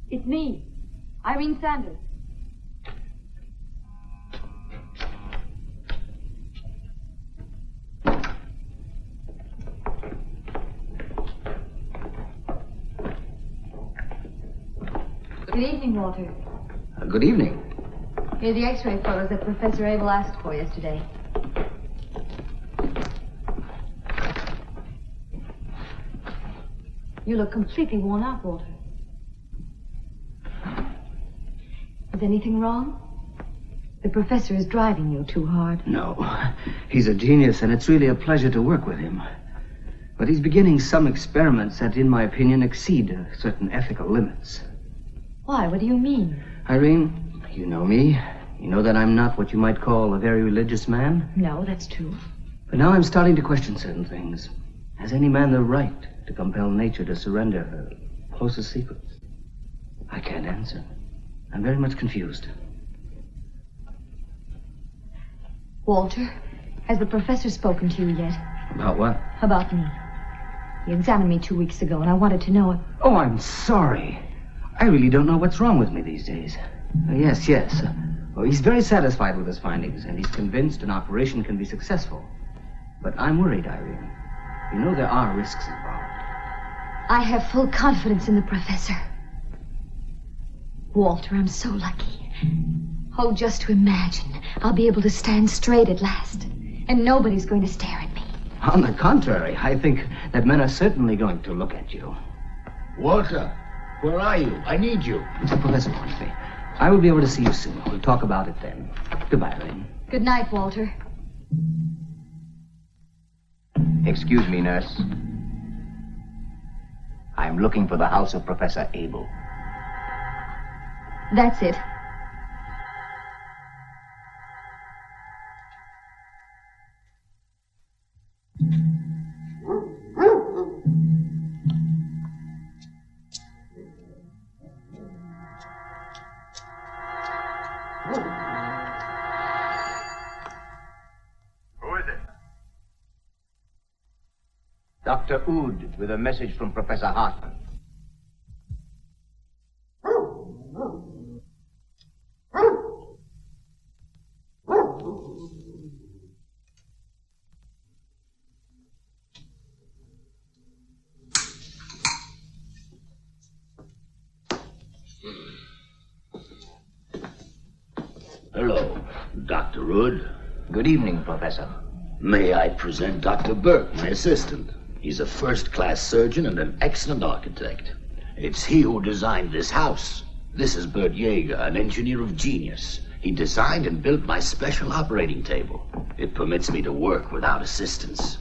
It's me, Irene Sanders. Good evening, Walter. Good evening. Here are the X-ray photos that Professor Abel asked for yesterday. You look completely worn out, Walter. Is anything wrong? The professor is driving you too hard. No. He's a genius, and it's really a pleasure to work with him. But he's beginning some experiments that, in my opinion, exceed certain ethical limits. Why? What do you mean? Irene, you know me. You know that I'm not what you might call a very religious man. No, that's true. But now I'm starting to question certain things. Has any man the right to compel nature to surrender her closest secrets? I can't answer. I'm very much confused. Walter, has the professor spoken to you yet? About what? About me. He examined me 2 weeks ago, and I wanted to know it. Oh, I'm sorry. I really don't know what's wrong with me these days. Yes. Well, he's very satisfied with his findings, and he's convinced an operation can be successful. But I'm worried, Irene. You know there are risks involved. I have full confidence in the professor. Walter, I'm so lucky. Oh, just to imagine, I'll be able to stand straight at last, and nobody's going to stare at me. On the contrary, I think that men are certainly going to look at you. Walter, where are you? I need you. The professor wants me. I will be able to see you soon. We'll talk about it then. Goodbye, Irene. Good night, Walter. Excuse me, nurse. I'm looking for the house of Professor Abel. That's it. Who is it? Dr. Ood with a message from Professor Hartman. Hello, Dr. Ood. Good evening, Professor. May I present Dr. Burke, my assistant. He's a first-class surgeon and an excellent architect. It's he who designed this house. This is Bert Yeager, an engineer of genius. He designed and built my special operating table. It permits me to work without assistance.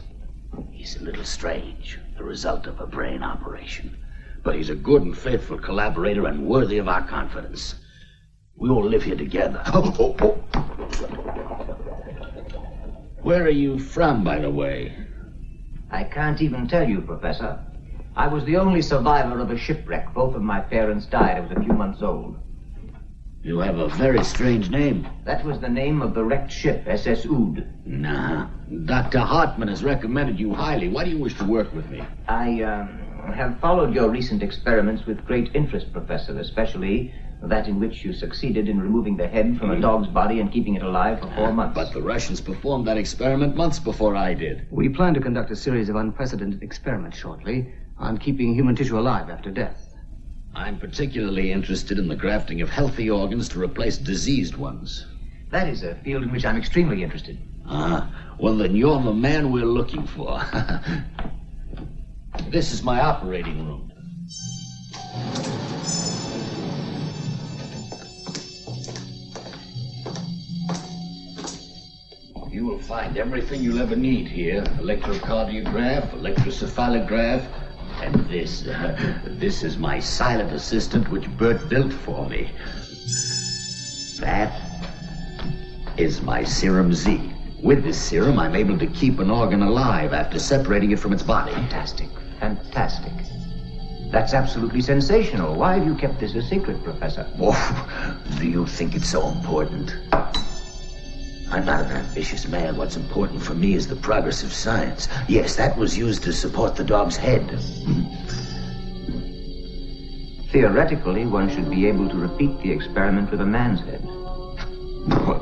He's a little strange, the result of a brain operation. But he's a good and faithful collaborator and worthy of our confidence. We all live here together. Where are you from, by the way? I can't even tell you, Professor. I was the only survivor of a shipwreck. Both of my parents died. I was a few months old. You have a very strange name. That was the name of the wrecked ship, SS Ood. Nah. Dr. Hartman has recommended you highly. Why do you wish to work with me? I have followed your recent experiments with great interest, Professor, especially that in which you succeeded in removing the head from a dog's body and keeping it alive for 4 months. But the Russians performed that experiment months before I did. We plan to conduct a series of unprecedented experiments shortly on keeping human tissue alive after death. I'm particularly interested in the grafting of healthy organs to replace diseased ones. That is a field in which I'm extremely interested. Well, then you're the man we're looking for. This is my operating room. You will find everything you'll ever need here. Electrocardiograph, electrocephalograph, and this is my silent assistant which Bert built for me. That is my Serum Z. With this serum, I'm able to keep an organ alive after separating it from its body. Fantastic, fantastic. That's absolutely sensational. Why have you kept this a secret, Professor? Oh, do you think it's so important? I'm not an ambitious man. What's important for me is the progress of science. Yes, that was used to support the dog's head. Theoretically, one should be able to repeat the experiment with a man's head.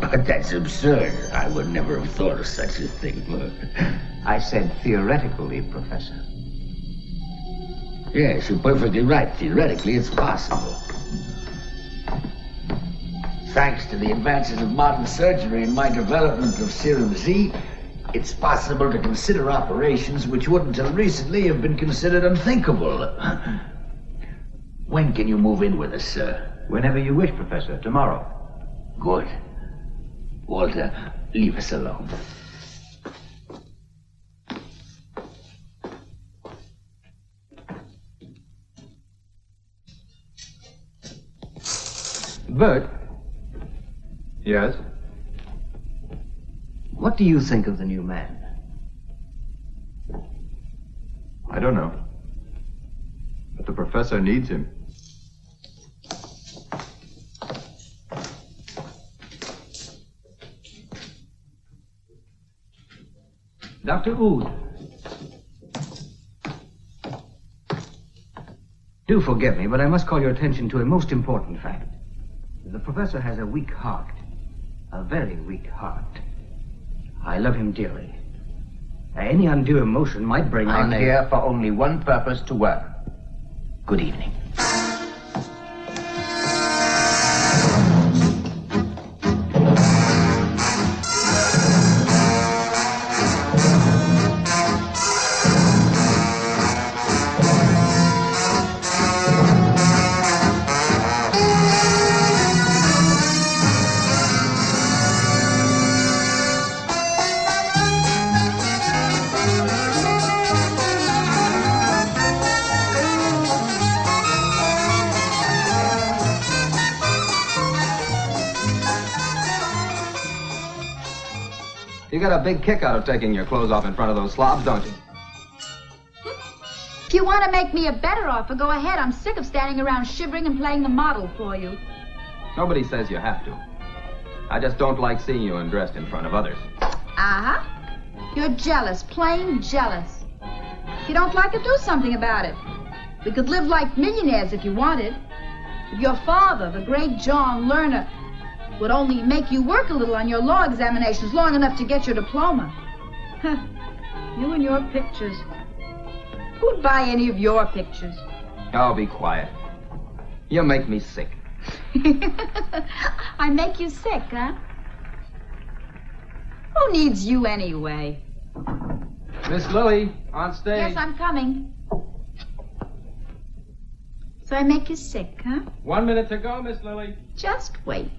But that's absurd. I would never have thought of such a thing. I said theoretically, Professor. Yes, you're perfectly right. Theoretically, it's possible. Thanks to the advances of modern surgery and my development of Serum Z, it's possible to consider operations which would until recently have been considered unthinkable. When can you move in with us, sir? Whenever you wish, Professor. Tomorrow. Good. Walter, leave us alone. Bert, Yes? what do you think of the new man? I don't know. But the professor needs him. Dr. Ood. Do forgive me, but I must call your attention to a most important fact. The professor has a weak heart. A very weak heart. I love him dearly. Any undue emotion might bring on I'm here for only one purpose, to work. Good evening. You get a big kick out of taking your clothes off in front of those slobs, don't you? If you want to make me a better offer, go ahead. I'm sick of standing around shivering and playing the model for you. Nobody says you have to. I just don't like seeing you undressed in front of others. Uh-huh. You're jealous, plain jealous. If you don't like it, do something about it. We could live like millionaires if you wanted. If your father, the great John Lerner, would only make you work a little on your law examinations long enough to get your diploma. You and your pictures. Who'd buy any of your pictures? Oh, be quiet. You make me sick. I make you sick, huh? Who needs you anyway? Miss Lily, on stage. Yes, I'm coming. So I make you sick, huh? 1 minute to go, Miss Lily. Just wait.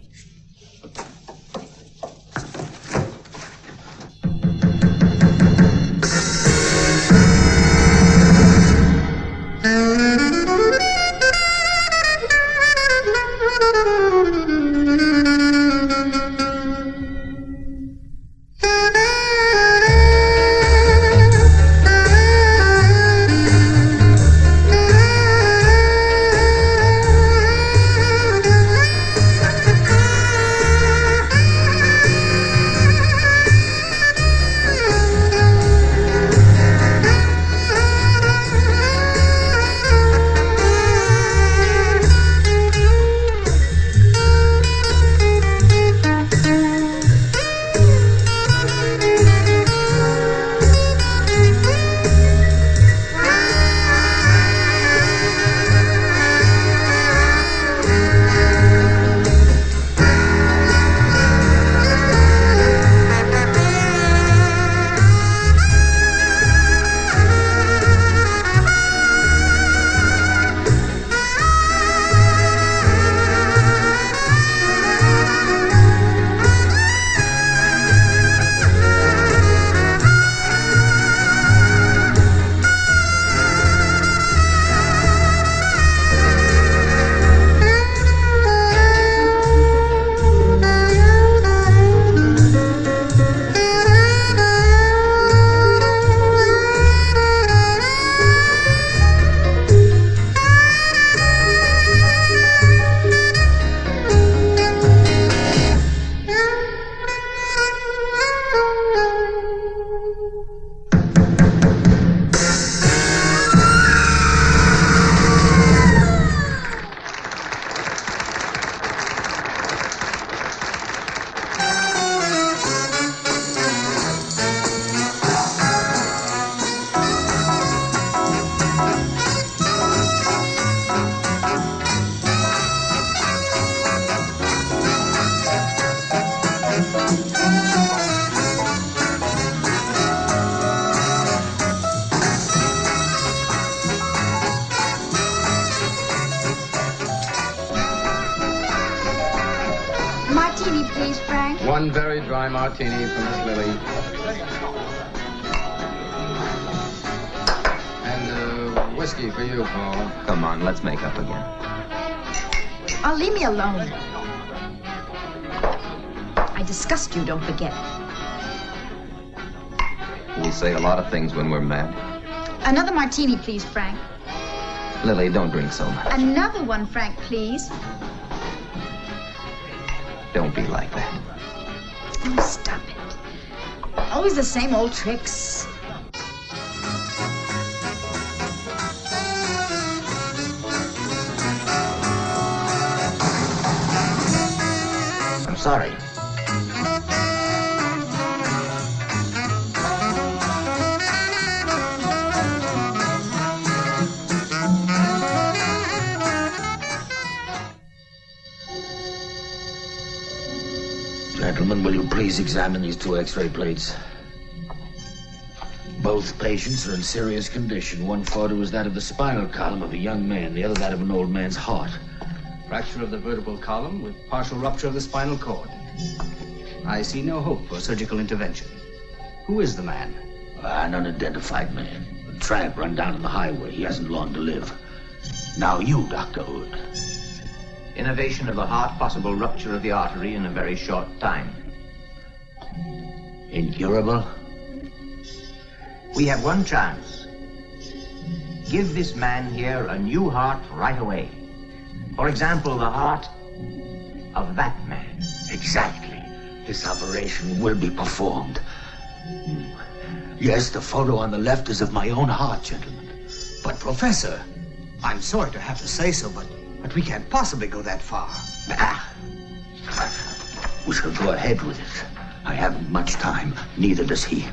please, Frank? One very dry martini for Miss Lily. And whiskey for you, Paul. Come on, let's make up again. Oh, leave me alone. I disgust you, don't forget. We say a lot of things when we're mad. Another martini, please, Frank. Lily, don't drink so much. Another one, Frank, please. Don't be like that. Oh, stop it. Always the same old tricks. I'm sorry. Gentlemen, will you please examine these two X-ray plates? Both patients are in serious condition. One photo is that of the spinal column of a young man, the other that of an old man's heart. Fracture of the vertebral column with partial rupture of the spinal cord. I see no hope for surgical intervention. Who is the man? An unidentified man. A tramp run down on the highway. He hasn't long to live. Now you, Dr. Hood. Innervation of the heart, possible rupture of the artery in a very short time. Incurable? We have one chance. Give this man here a new heart right away. For example, the heart of that man. Exactly. This operation will be performed. Yes, the photo on the left is of my own heart, gentlemen. But, Professor, I'm sorry to have to say so, but we can't possibly go that far. We shall go ahead with it. I haven't much time. Neither does he.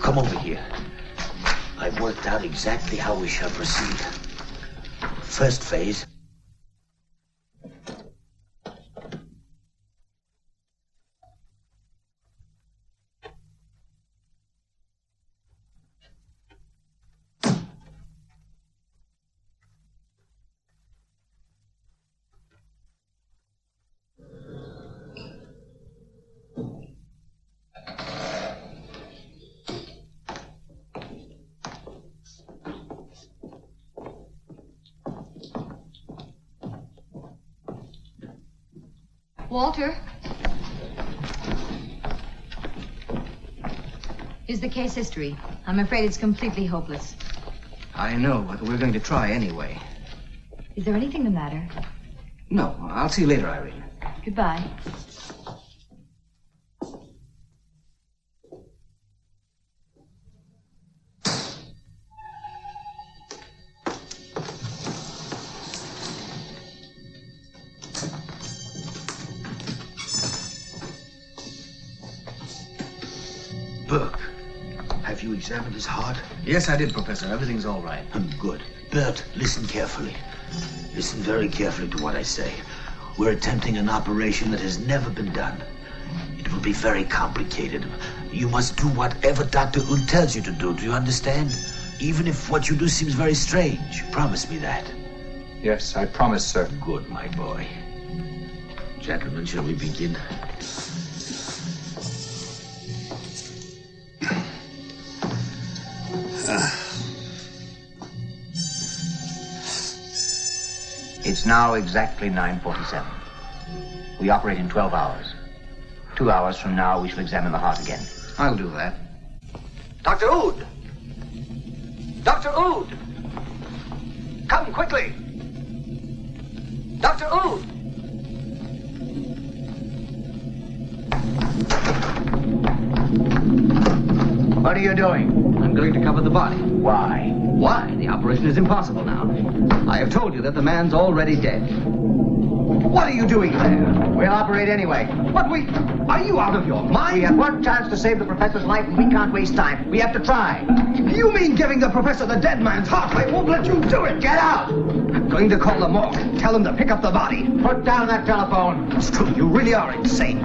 Come over here. I've worked out exactly how we shall proceed. First phase. Walter? Here's the case history. I'm afraid it's completely hopeless. I know, but we're going to try anyway. Is there anything the matter? No, I'll see you later, Irene. Goodbye. Burke, have you examined his heart? Yes, I did, Professor. Everything's all right. Good. Bert, listen carefully. Listen very carefully to what I say. We're attempting an operation that has never been done. It will be very complicated. You must do whatever Dr. Hood tells you to do. Do you understand? Even if what you do seems very strange. Promise me that. Yes, I promise, sir. Good, my boy. Gentlemen, shall we begin? It's now exactly 9:47. We operate in 12 hours. 2 hours from now, we shall examine the heart again. I'll do that. Dr. Ood! Dr. Ood! Come quickly! Dr. Ood! What are you doing? I'm going to cover the body. Why? Why? The operation is impossible now. I have told you that the man's already dead. What are you doing there? We'll operate anyway. What are you out of your mind? We have one chance to save the professor's life, and we can't waste time. We have to try. You mean giving the professor the dead man's heart? I won't let you do it. Get out! I'm going to call the morgue. Tell them to pick up the body. Put down that telephone. It's true. You really are insane.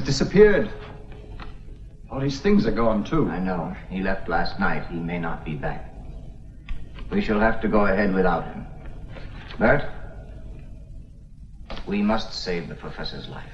Disappeared. All his things are gone, too. I know. He left last night. He may not be back. We shall have to go ahead without him. Bert, we must save the professor's life.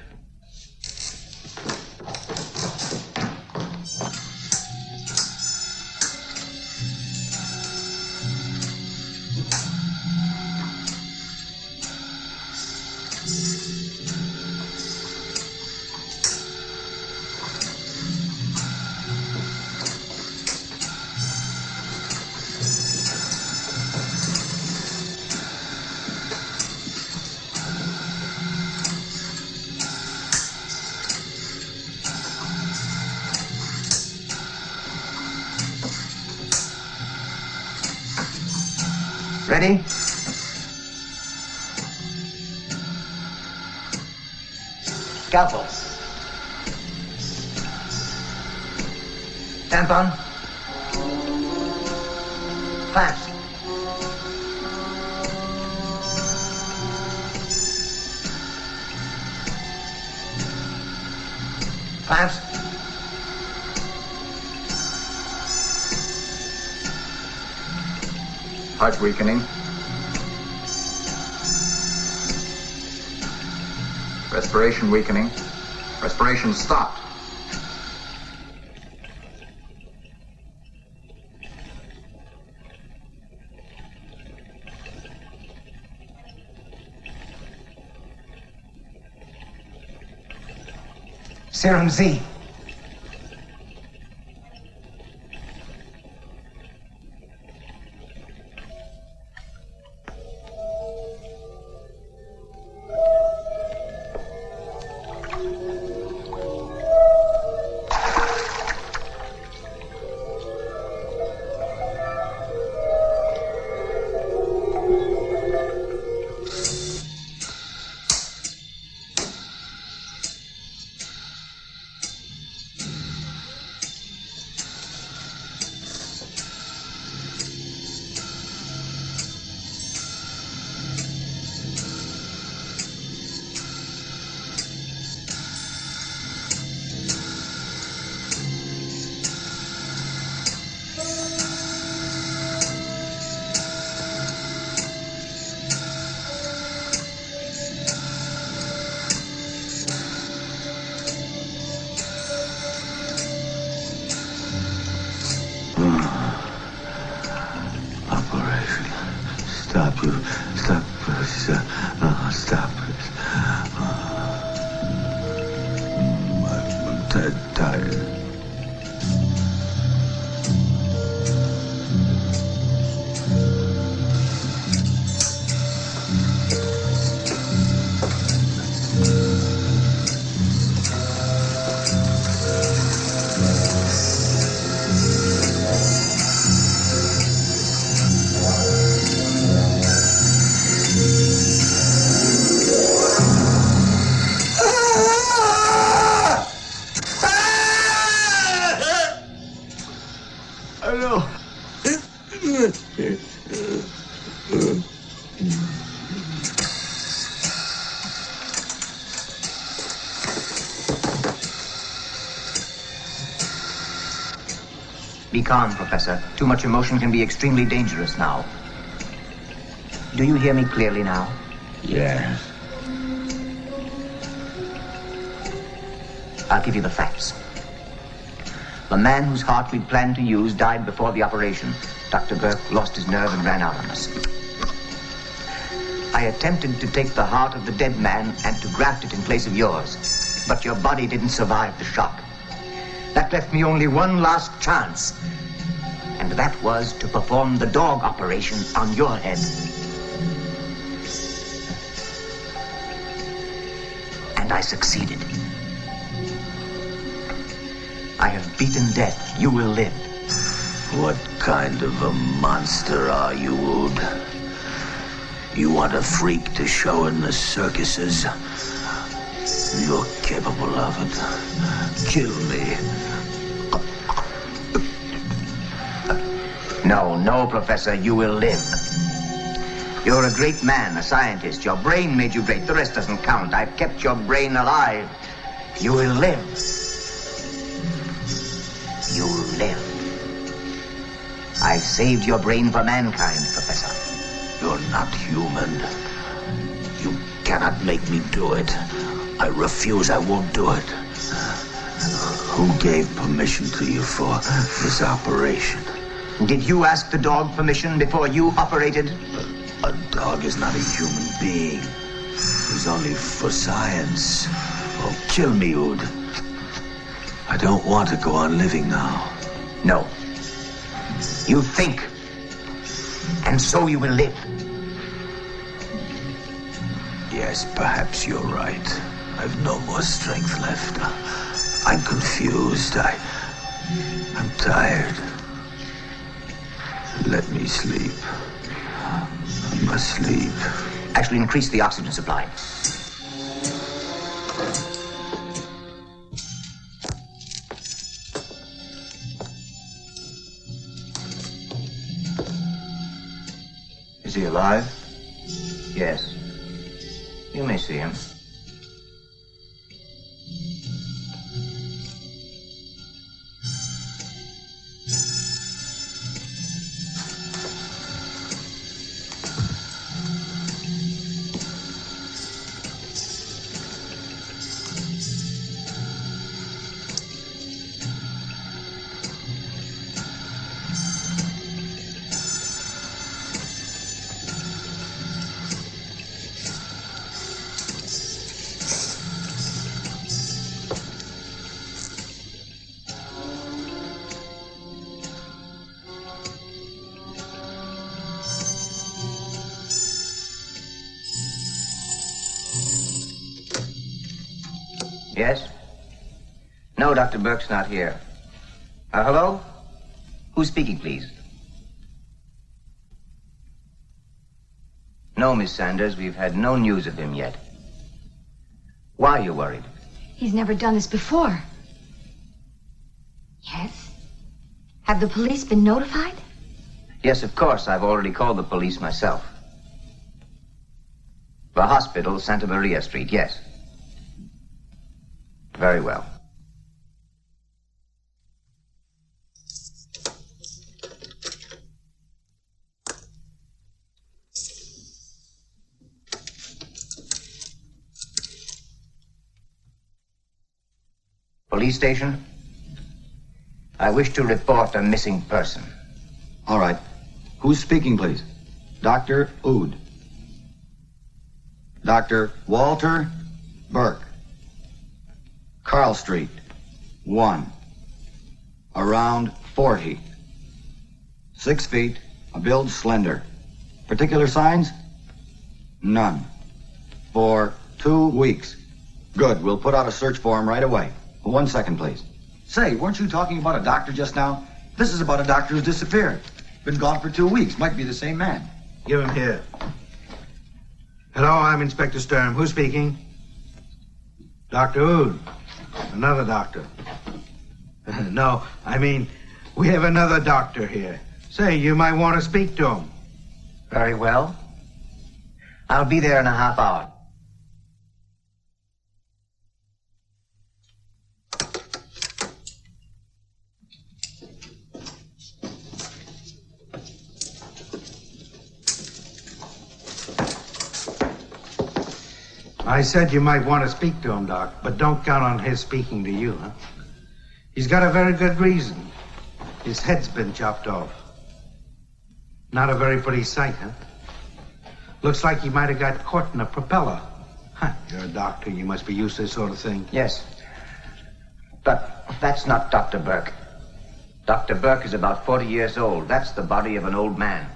Ready? Scalpel. Tampon. Clamps. Clamps. Heart weakening. Respiration weakening. Respiration stopped. Serum Z. dead tired. Be calm, Professor. Too much emotion can be extremely dangerous now. Do you hear me clearly now? Yes. I'll give you the facts. The man whose heart we'd planned to use died before the operation. Dr. Burke lost his nerve and ran out on us. I attempted to take the heart of the dead man and to graft it in place of yours. But your body didn't survive the shock. That left me only one last chance. And that was to perform the dog operation on your head. And I succeeded. I have beaten death. You will live. What kind of a monster are you, Wood? You want a freak to show in the circuses? You're capable of it. Kill me. No, Professor, you will live. You're a great man, a scientist. Your brain made you great. The rest doesn't count. I've kept your brain alive. You will live. You will live. I've saved your brain for mankind, Professor. You're not human. You cannot make me do it. I refuse. I won't do it. Who gave permission to you for this operation? Did you ask the dog permission before you operated? A dog is not a human being. He's only for science. Oh, kill me, Ood. I don't want to go on living now. No. You think. And so you will live. Yes, perhaps you're right. I've no more strength left. I'm confused. I'm tired. Let me sleep. I must sleep. Actually, increase the oxygen supply. Is he alive? Yes. You may see him. Yes? No, Dr. Burke's not here. Hello? Who's speaking, please? No, Miss Sanders, we've had no news of him yet. Why are you worried? He's never done this before. Yes? Have the police been notified? Yes, of course. I've already called the police myself. The hospital, Santa Maria Street, yes. Very well. Police station? I wish to report a missing person. All right. Who's speaking, please? Dr. Ood. Dr. Walter Burke. Carl Street. 1. Around 40. 6 feet, a build slender. Particular signs? None. For 2 weeks. Good, we'll put out a search for him right away. 1 second, please. Say, weren't you talking about a doctor just now? This is about a doctor who's disappeared. Been gone for 2 weeks. Might be the same man. Give him here. Hello, I'm Inspector Sturm. Who's speaking? Dr. Ood. Another doctor. No, I mean, we have another doctor here. Say, you might want to speak to him. Very well. I'll be there in a half hour. I said you might want to speak to him, Doc, but don't count on his speaking to you, huh? He's got a very good reason. His head's been chopped off. Not a very pretty sight, huh? Looks like he might have got caught in a propeller. Huh, you're a doctor. You must be used to this sort of thing. Yes. But that's not Dr. Burke. Dr. Burke is about 40 years old. That's the body of an old man.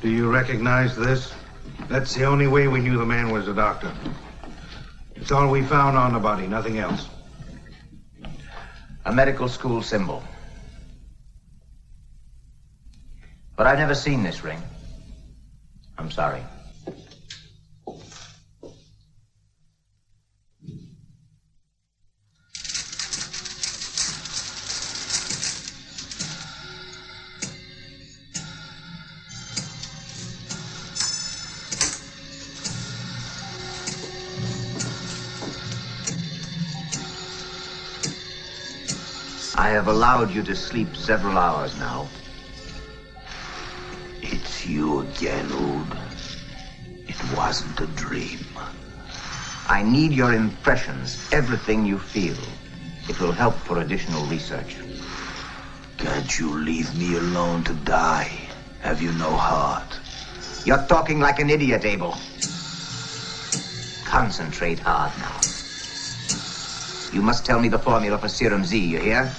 Do you recognize this? That's the only way we knew the man was a doctor. It's all we found on the body, nothing else. A medical school symbol. But I've never seen this ring. I'm sorry. I have allowed you to sleep several hours now. It's you again, Ood. It wasn't a dream. I need your impressions, everything you feel. It will help for additional research. Can't you leave me alone to die? Have you no heart? You're talking like an idiot, Abel. Concentrate hard now. You must tell me the formula for Serum Z, you hear?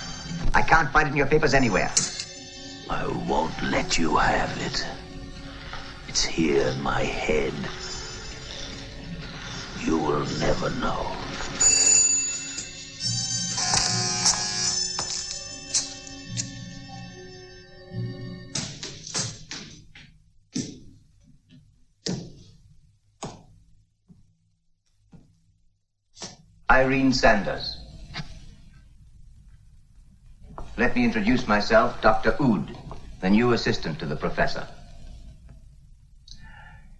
I can't find it in your papers anywhere. I won't let you have it. It's here in my head. You will never know. Irene Sanders. Let me introduce myself, Dr. Ood, the new assistant to the professor.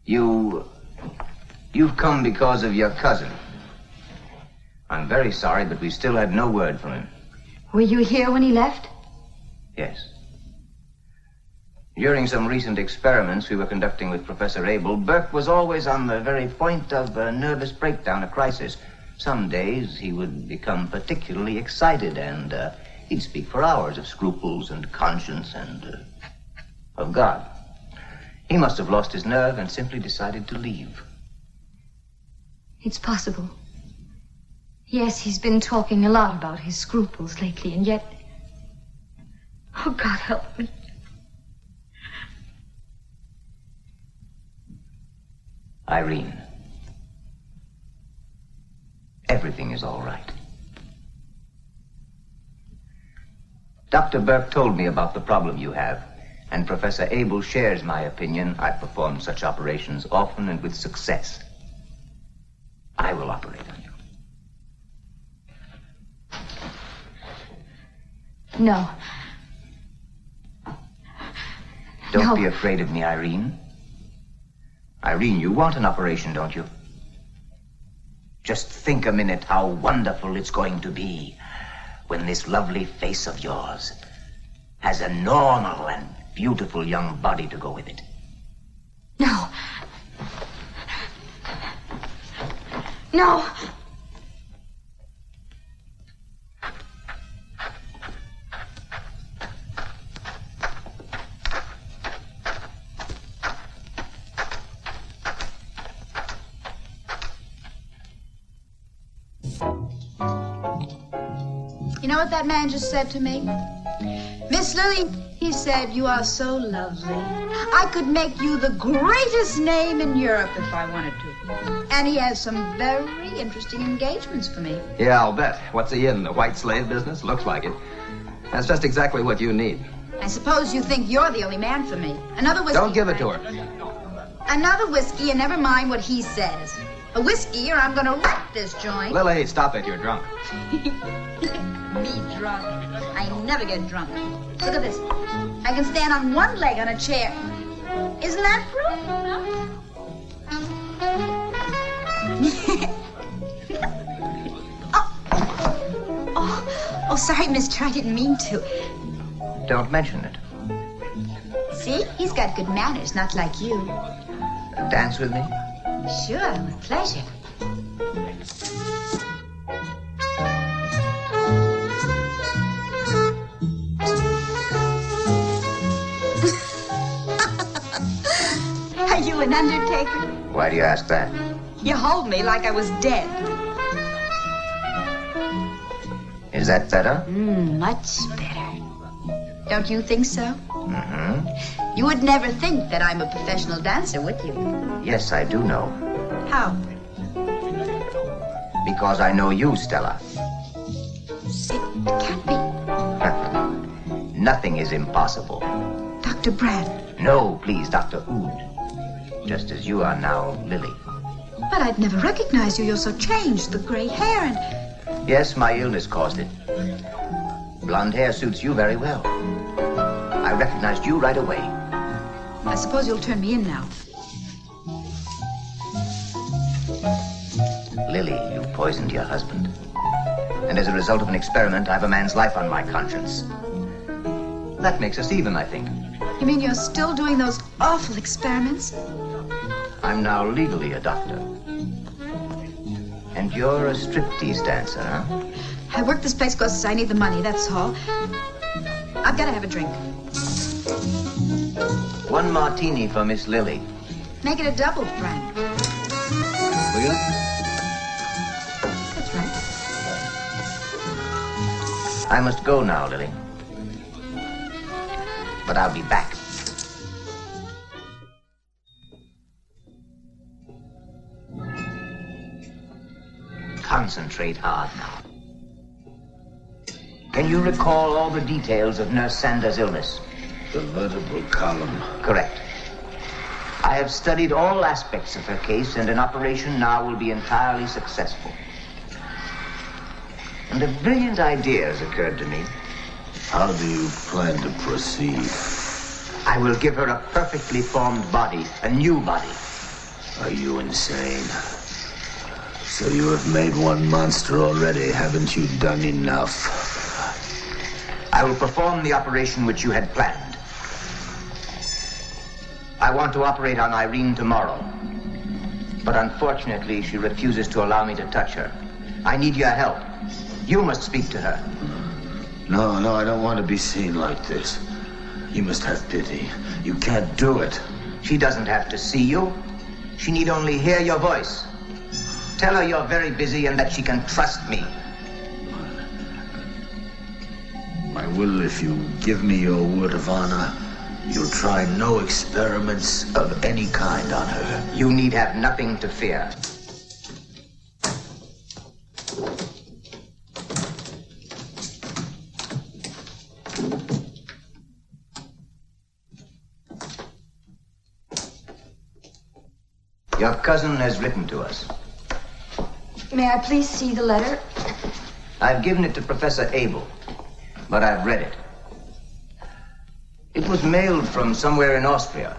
You've come because of your cousin. I'm very sorry, but we still had no word from him. Were you here when he left? Yes. During some recent experiments we were conducting with Professor Abel, Burke was always on the very point of a nervous breakdown, a crisis. Some days he would become particularly excited and he'd speak for hours of scruples and conscience and of God. He must have lost his nerve and simply decided to leave. It's possible. Yes, he's been talking a lot about his scruples lately, and yet... Oh, God help me. Irene, everything is all right. Dr. Burke told me about the problem you have, and Professor Abel shares my opinion. I've performed such operations often and with success. I will operate on you. No. Don't be afraid of me, Irene. Irene, you want an operation, don't you? Just think a minute how wonderful it's going to be when this lovely face of yours has a normal and beautiful young body to go with it. No. No. You know what that man just said to me? Miss Lily, he said, you are so lovely. I could make you the greatest name in Europe if I wanted to. And he has some very interesting engagements for me. Yeah, I'll bet. What's he in, the white slave business? Looks like it. That's just exactly what you need. I suppose you think you're the only man for me. Another whiskey. Don't give it to her. Another whiskey and never mind what he says. A whiskey or I'm gonna wreck this joint. Lily, stop it. You're drunk. Me drunk. I never get drunk. Look at this. I can stand on one leg on a chair. Isn't that proof? Oh, sorry, mister. I didn't mean to. Don't mention it. See? He's got good manners, not like you. Dance with me? Sure, with pleasure. Are you an undertaker? Why do you ask that? You hold me like I was dead. Is that better? Much better. Don't you think so? Mm-hmm. You would never think that I'm a professional dancer, would you? Yes, I do know. How? Because I know you, Stella. It can't be. Nothing is impossible. Dr. Brad. No, please, Dr. Ood. Just as you are now, Lily. But I'd never recognized you. You're so changed. The gray hair and... Yes, my illness caused it. Blonde hair suits you very well. I recognized you right away. I suppose you'll turn me in now. Lily, you poisoned your husband. And as a result of an experiment, I have a man's life on my conscience. That makes us even, I think. You mean you're still doing those awful experiments? I'm now legally a doctor. And you're a striptease dancer, huh? I work this place because I need the money, that's all. I've got to have a drink. One martini for Miss Lily. Make it a double, Frank. Will you? That's right. I must go now, Lily. But I'll be back. Concentrate hard now. Can you recall all the details of Nurse Sander's illness? The vertebral column. Correct. I have studied all aspects of her case, and an operation now will be entirely successful. And a brilliant idea has occurred to me. How do you plan to proceed? I will give her a perfectly formed body, a new body. Are you insane? So you have made one monster already, haven't you done enough? I will perform the operation which you had planned. I want to operate on Irene tomorrow. But unfortunately, she refuses to allow me to touch her. I need your help. You must speak to her. No, I don't want to be seen like this. You must have pity. You can't do it. She doesn't have to see you. She need only hear your voice. Tell her you're very busy and that she can trust me. I will if you give me your word of honor. You'll try no experiments of any kind on her. You need have nothing to fear. Your cousin has written to us. May I please see the letter? I've given it to Professor Abel, but I've read it. It was mailed from somewhere in Austria.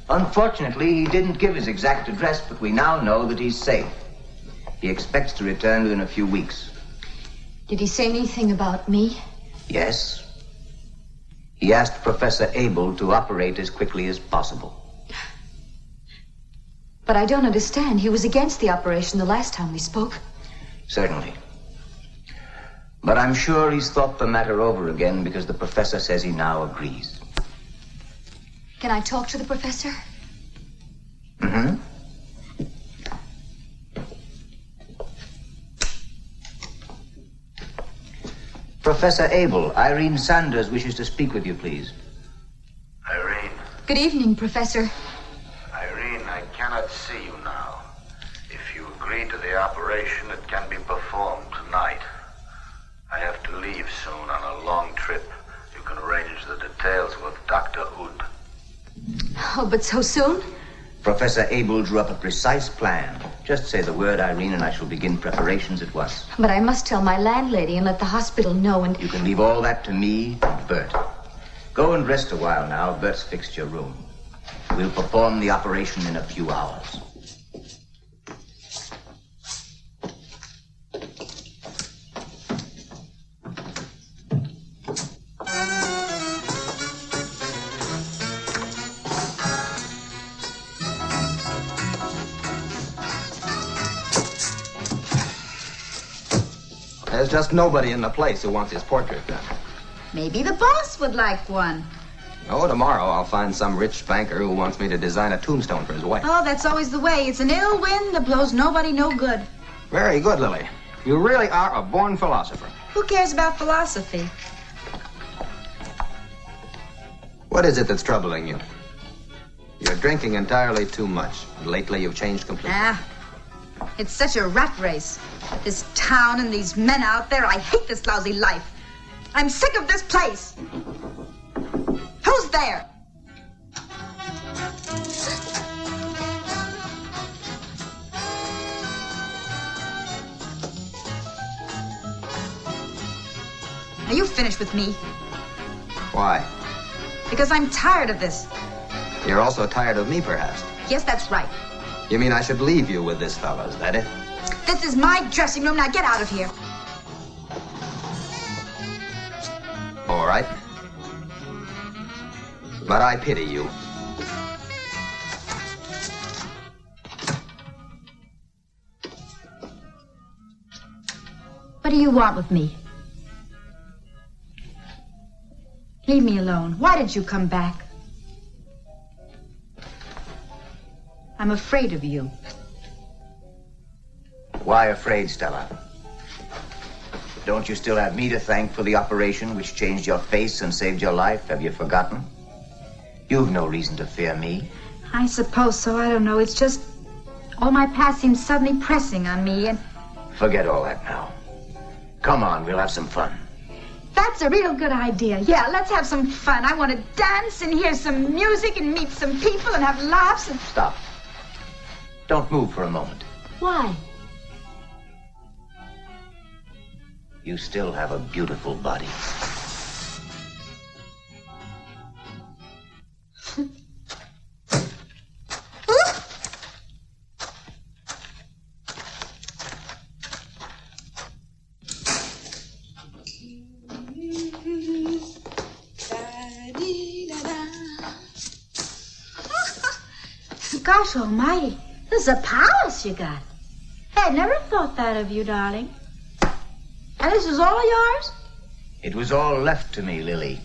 Unfortunately, he didn't give his exact address, but we now know that he's safe. He expects to return within a few weeks. Did he say anything about me? Yes. He asked Professor Abel to operate as quickly as possible. But I don't understand. He was against the operation the last time we spoke. Certainly. But I'm sure he's thought the matter over again because the professor says he now agrees. Can I talk to the professor? Mm-hmm. Professor Abel, Irene Sanders wishes to speak with you, please. Irene. Good evening, Professor. Irene, I cannot see you now. If you agree to the operation, it can be performed tonight. I have to leave soon on a long trip. You can arrange the details with Dr. Und. Oh, but so soon? Professor Abel drew up a precise plan. Just say the word, Irene, and I shall begin preparations at once. But I must tell my landlady and let the hospital know, and... You can leave all that to me and Bert. Go and rest a while now. Bert's fixed your room. We'll perform the operation in a few hours. There's just nobody in the place who wants his portrait done. Maybe the boss would like one. Oh, tomorrow I'll find some rich banker who wants me to design a tombstone for his wife. Oh, that's always the way. It's an ill wind that blows nobody no good. Very good, Lily. You really are a born philosopher. Who cares about philosophy? What is it that's troubling you? You're drinking entirely too much. Lately you've changed completely. It's such a rat race. This town and these men out there. I hate this lousy life. I'm sick of this place. Who's there? Are you finished with me? Why? Because I'm tired of this. You're also tired of me, perhaps. Yes, that's right. You mean I should leave you with this fellow, is that it? This is my dressing room. Now get out of here. All right. But I pity you. What do you want with me? Leave me alone. Why did you come back? I'm afraid of you. Why afraid, Stella? Don't you still have me to thank for the operation which changed your face and saved your life? Have you forgotten? You've no reason to fear me. I suppose so. I don't know. It's just all my past seems suddenly pressing on me and... Forget all that now. Come on, we'll have some fun. That's a real good idea. Yeah, let's have some fun. I want to dance and hear some music and meet some people and have laughs and... Stop. Don't move for a moment. Why? You still have a beautiful body. Gosh almighty, this is a palace you got. Hey, I never thought that of you, darling. And this is all yours? It was all left to me, Lily.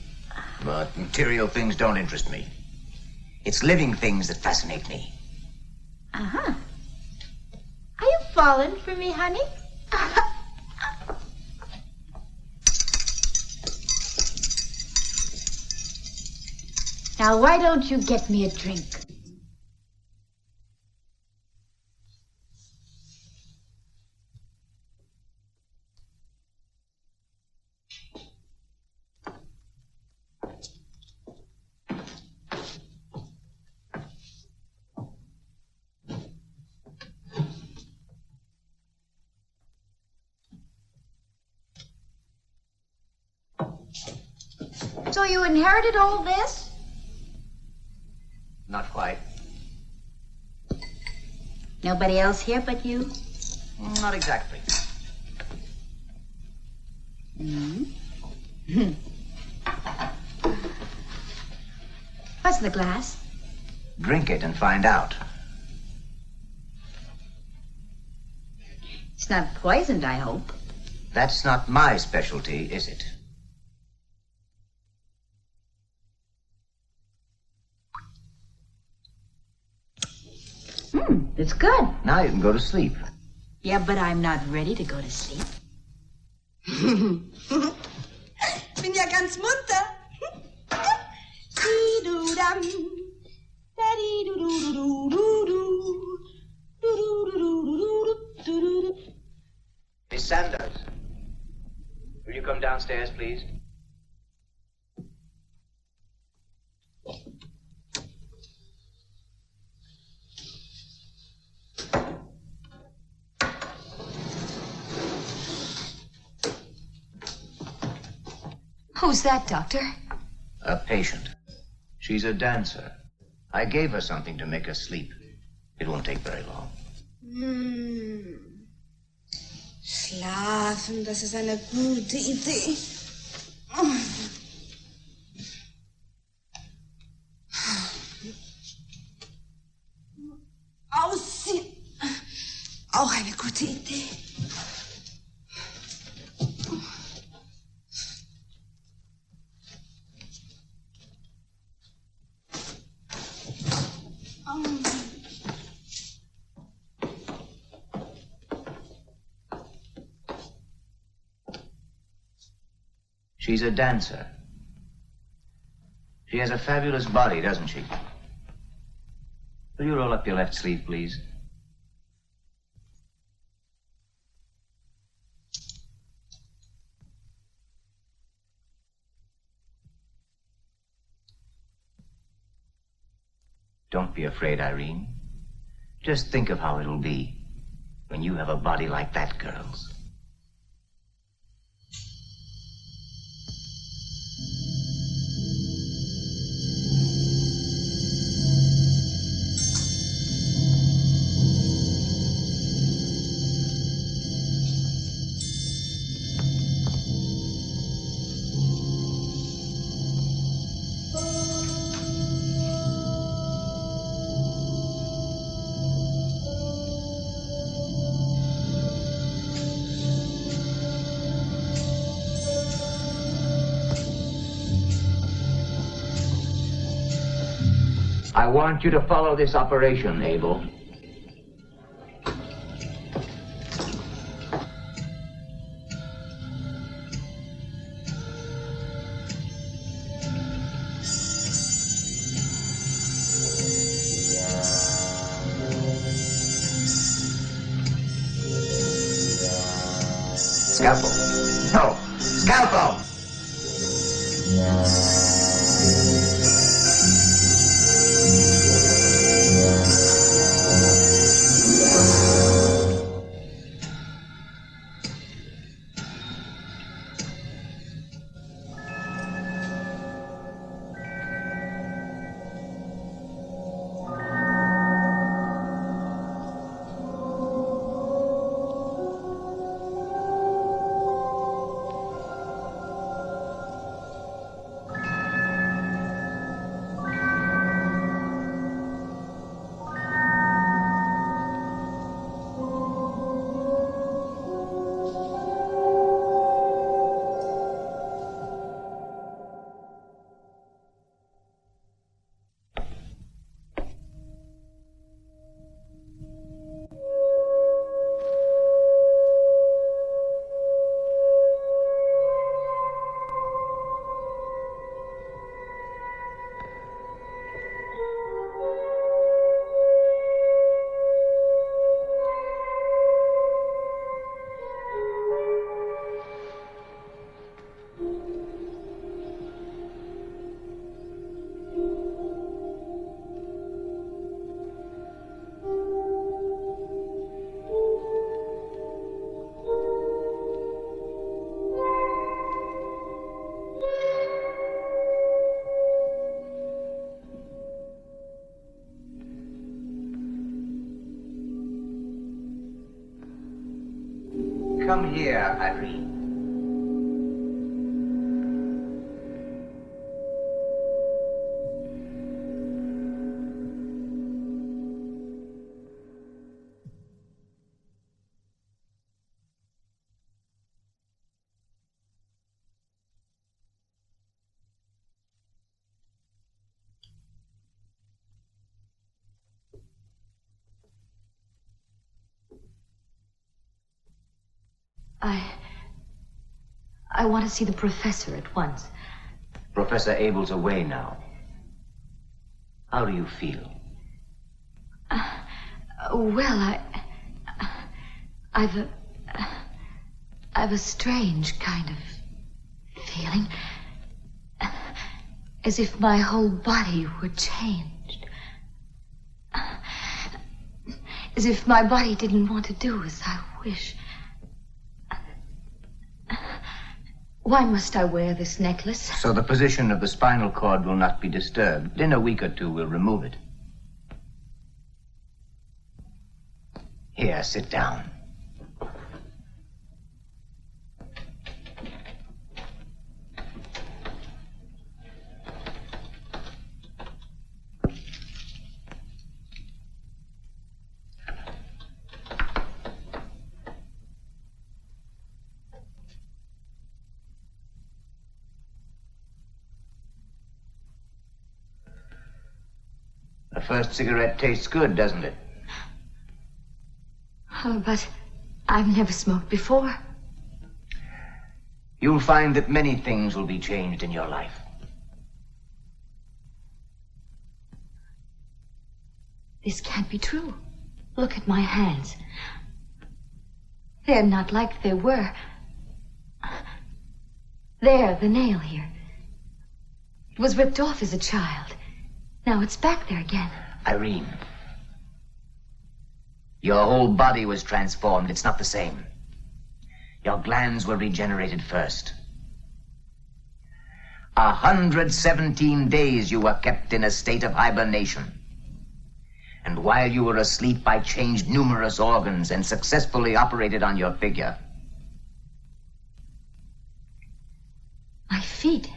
But material things don't interest me. It's living things that fascinate me. Uh-huh. Are you falling for me, honey? Now, why don't you get me a drink? So you inherited all this? Not quite. Nobody else here but you? Not exactly. Mm-hmm. What's in the glass? Drink it and find out. It's not poisoned, I hope. That's not my specialty, is it? It's good. Now you can go to sleep. Yeah, but I'm not ready to go to sleep. bin ja ganz munter. Di-du-dam, da-di-du-du-du-du-du-du. Miss Sanders, will you come downstairs, please? Who's that, Doctor? A patient. She's a dancer. I gave her something to make her sleep. It won't take very long. Schlafen, das ist eine gute Idee. Ausziehen. Auch eine gute Idee. She's a dancer. She has a fabulous body, doesn't she? Will you roll up your left sleeve, please? Don't be afraid, Irene. Just think of how it'll be when you have a body like that girl's. I want you to follow this operation, Abel. Scalpel. No, scalpel! Come here, Irene. I want to see the professor at once. Professor Abel's away now. How do you feel? Well, I've a strange kind of feeling. As if my whole body were changed. As if my body didn't want to do as I wish. Why must I wear this necklace? So the position of the spinal cord will not be disturbed. In a week or two, we'll remove it. Here, sit down. The first cigarette tastes good, doesn't it? Oh, but I've never smoked before. You'll find that many things will be changed in your life. This can't be true. Look at my hands. They're not like they were. There, the nail here. It was ripped off as a child. Now it's back there again. Irene, your whole body was transformed. It's not the same. Your glands were regenerated first. 117 days you were kept in a state of hibernation. And while you were asleep, I changed numerous organs and successfully operated on your figure. My feet,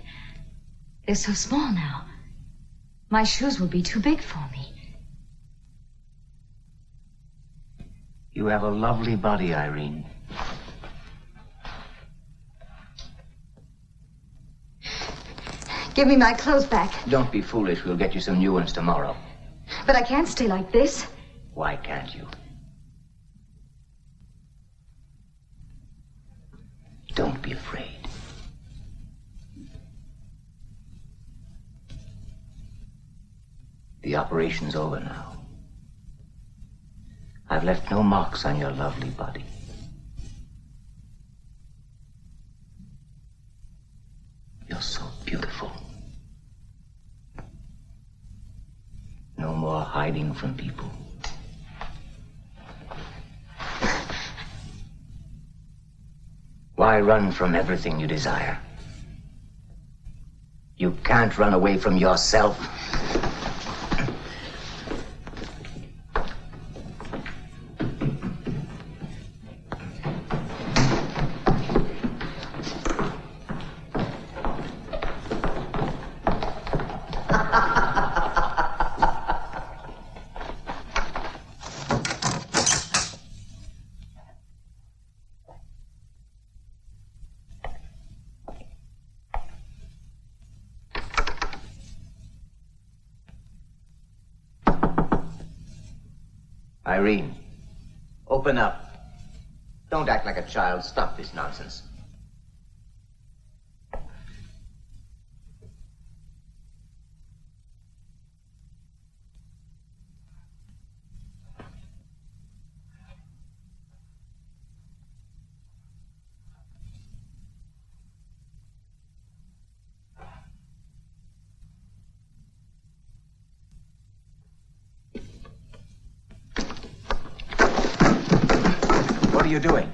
they're so small now. My shoes will be too big for me. You have a lovely body, Irene. Give me my clothes back. Don't be foolish. We'll get you some new ones tomorrow. But I can't stay like this. Why can't you? Don't be afraid. The operation's over now. I've left no marks on your lovely body. You're so beautiful. No more hiding from people. Why run from everything you desire? You can't run away from yourself. Irene, open up. Don't act like a child. Stop this nonsense. What are you doing?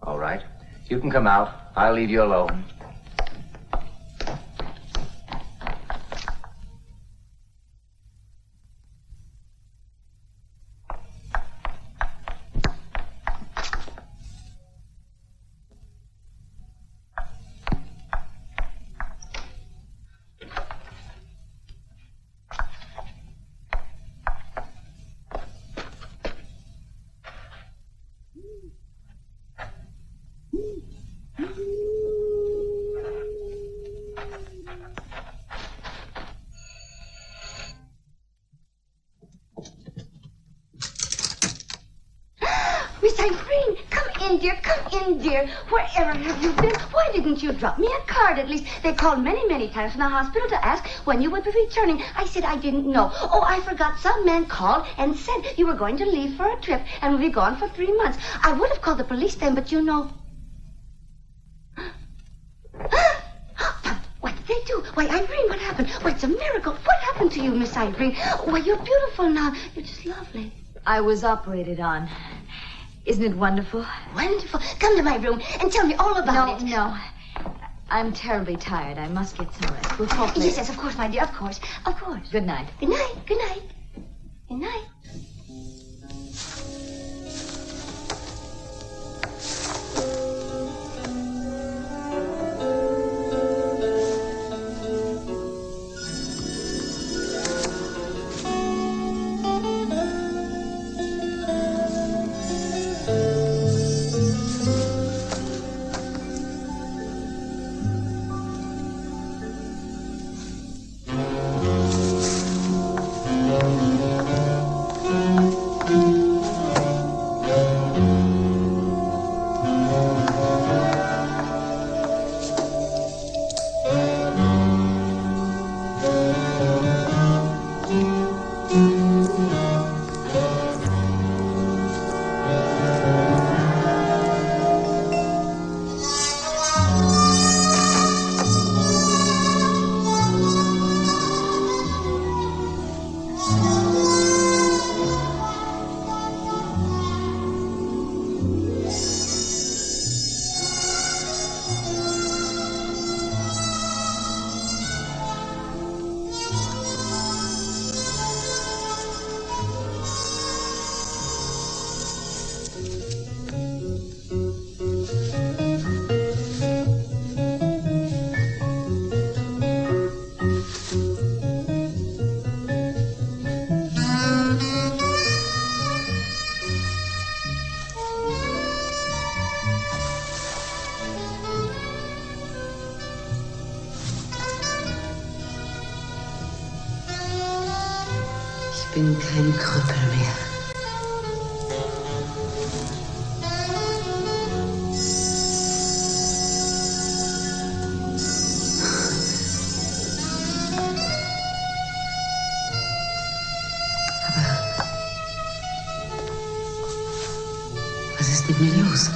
All right. You can come out. I'll leave you alone. Miss Irene, come in, dear. Come in, dear. Wherever have you been? Why didn't you drop me a card at least? They called many, many times from the hospital to ask when you would be returning. I said I didn't know. Oh, I forgot. Some man called and said you were going to leave for a trip and would be gone for 3 months. I would have called the police then, but you know... What did they do? Why, Irene, what happened? Why, it's a miracle. What happened to you, Miss Irene? Why, you're beautiful now. You're just lovely. I was operated on. Isn't it wonderful? Wonderful. Come to my room and tell me all about it. No. I'm terribly tired. I must get some rest. We'll talk later. Yes, of course, my dear. Of course. Of course. Good night. Good night. Good night. Good night. Ich bin kein Krüppel mehr. Aber was ist mit mir los?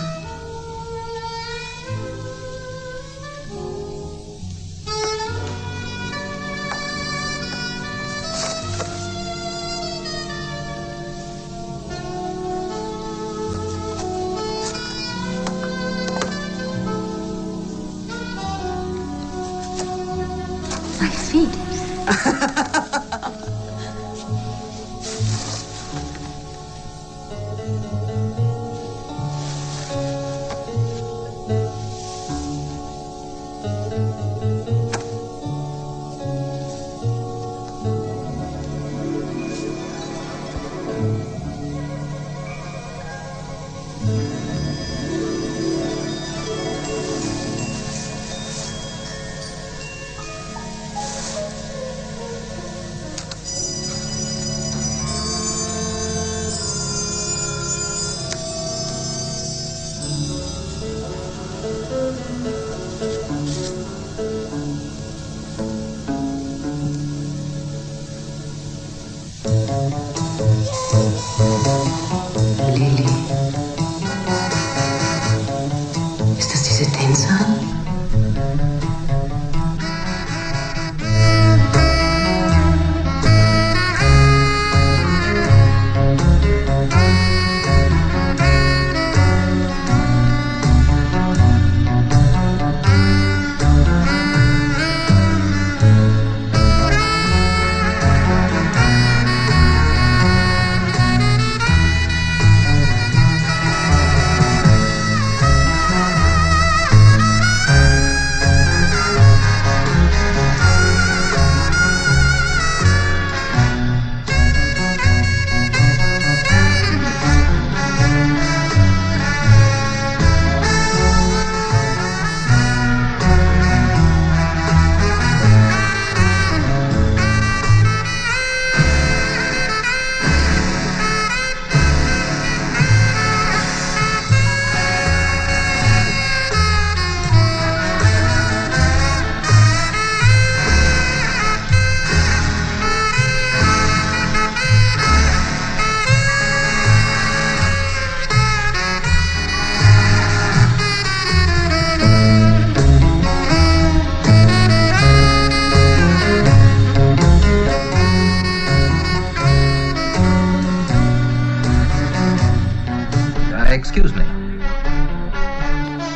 Excuse me.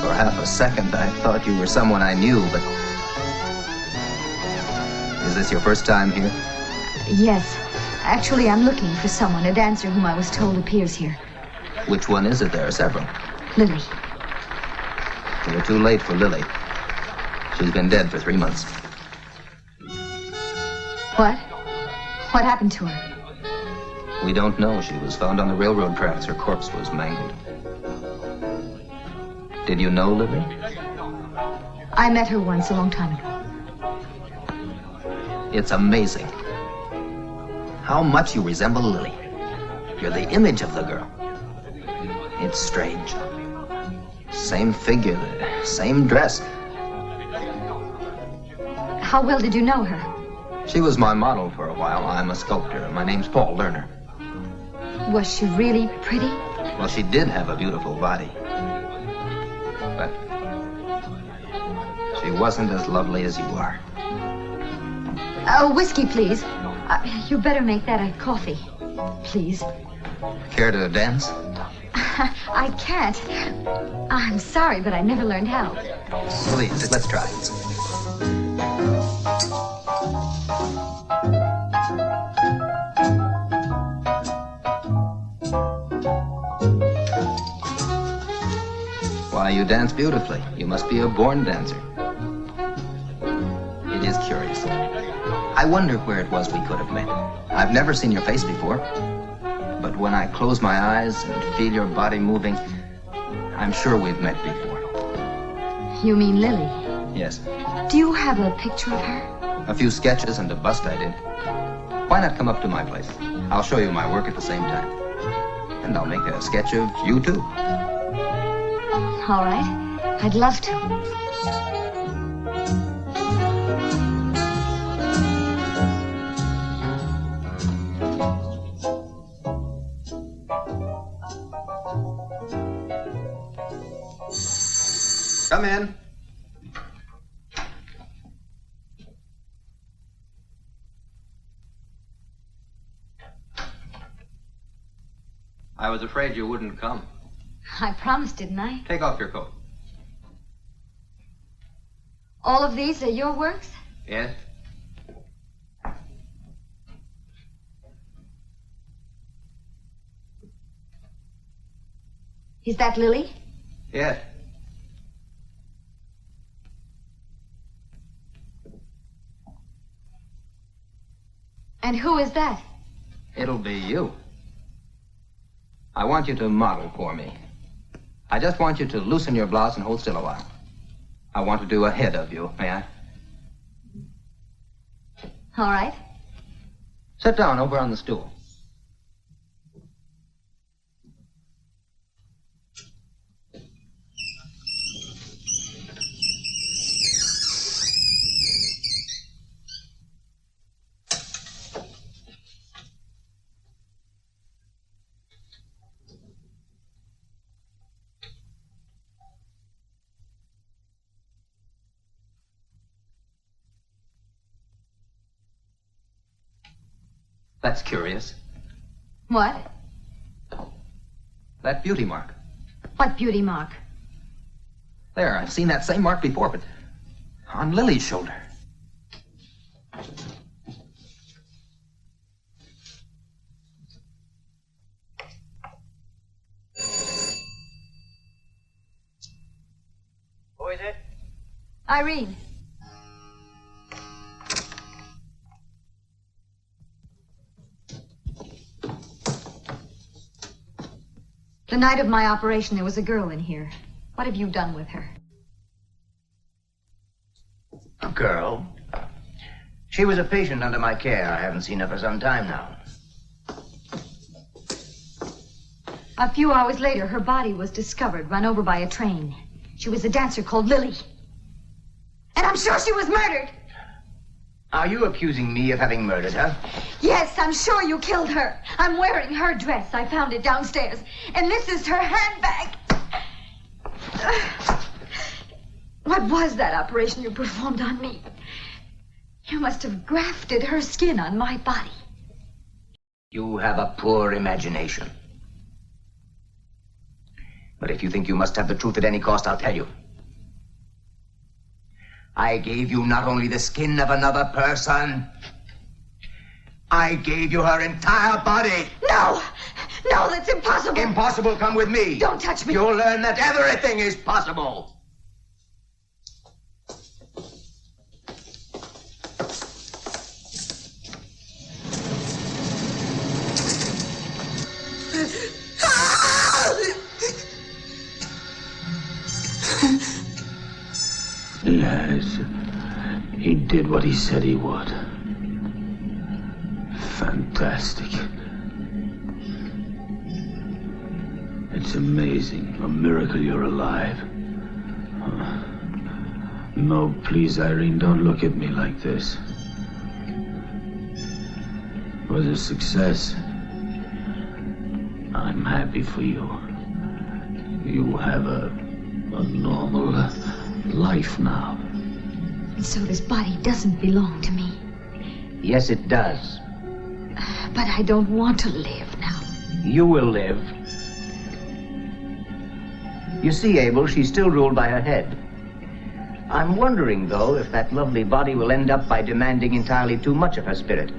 For half a second, I thought you were someone I knew, but... Is this your first time here? Yes. Actually, I'm looking for someone, a dancer whom I was told appears here. Which one is it? There are several. Lily. You're too late for Lily. She's been dead for 3 months. What? What happened to her? We don't know. She was found on the railroad tracks. Her corpse was mangled. Did you know Lily? I met her once a long time ago. It's amazing how much you resemble Lily. You're the image of the girl. It's strange. Same figure, the same dress. How well did you know her? She was my model for a while. I'm a sculptor. My name's Paul Lerner. Was she really pretty? Well, she did have a beautiful body. But she wasn't as lovely as you are. Whiskey, please. You better make that a coffee, please. Care to dance? I can't. I'm sorry, but I never learned how. Please, let's try. Why, you dance beautifully. You must be a born dancer. It is curious. I wonder where it was we could have met. I've never seen your face before. But when I close my eyes and feel your body moving, I'm sure we've met before. You mean Lily? Yes. Do you have a picture of her? A few sketches and a bust I did. Why not come up to my place? I'll show you my work at the same time. And I'll make a sketch of you, too. All right. I'd love to. Come in. I was afraid you wouldn't come. I promised, didn't I? Take off your coat. All of these are your works? Yes? Is that Lily? Yes. And who is that? It'll be you. I want you to model for me. I just want you to loosen your blouse and hold still a while. I want to do a head of you, may I? All right. Sit down over on the stool. That's curious. What? That beauty mark. What beauty mark? There, I've seen that same mark before, but on Lily's shoulder. Who is it? Irene. The night of my operation, there was a girl in here. What have you done with her? A girl? She was a patient under my care. I haven't seen her for some time now. A few hours later, her body was discovered, run over by a train. She was a dancer called Lily. And I'm sure she was murdered. Are you accusing me of having murdered her? Yes, I'm sure you killed her. I'm wearing her dress. I found it downstairs. And this is her handbag. What was that operation you performed on me? You must have grafted her skin on my body. You have a poor imagination. But if you think you must have the truth at any cost, I'll tell you. I gave you not only the skin of another person, I gave you her entire body. No! No, that's impossible. Impossible, come with me. Don't touch me. You'll learn that everything is possible. Yes, he did what he said he would. Fantastic. It's amazing, a miracle you're alive. No, please, Irene, don't look at me like this. It was a success. I'm happy for you. You have a normal life now. And so this body doesn't belong to me. Yes, it does. But I don't want to live now. You will live. You see, Abel, she's still ruled by her head. I'm wondering, though, if that lovely body will end up by demanding entirely too much of her spirit.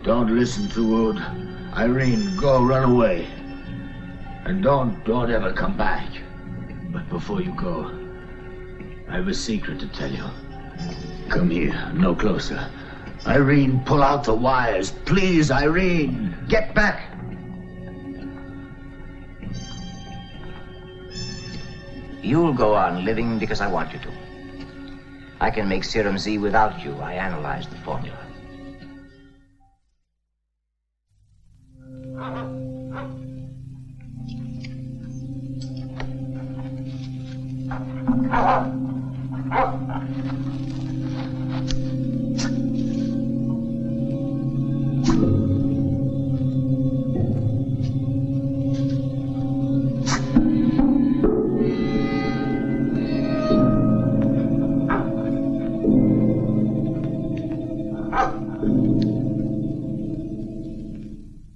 Don't listen to Wood. Irene, go, run away. And don't ever come back. But before you go, I have a secret to tell you. Come here, no closer. Irene, pull out the wires. Please, Irene. Get back. You'll go on living because I want you to. I can make Serum Z without you. I analyzed the formula.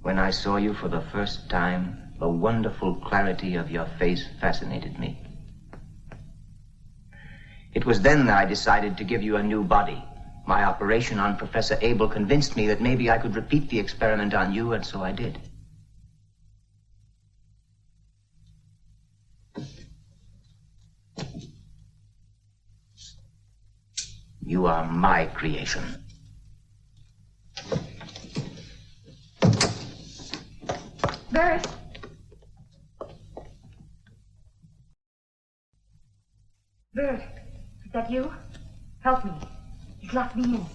When I saw you for the first time, the wonderful clarity of your face fascinated me. It was then that I decided to give you a new body. My operation on Professor Abel convinced me that maybe I could repeat the experiment on you, and so I did. You are my creation. Bert. Bert, is that you? Help me. He's locked me in.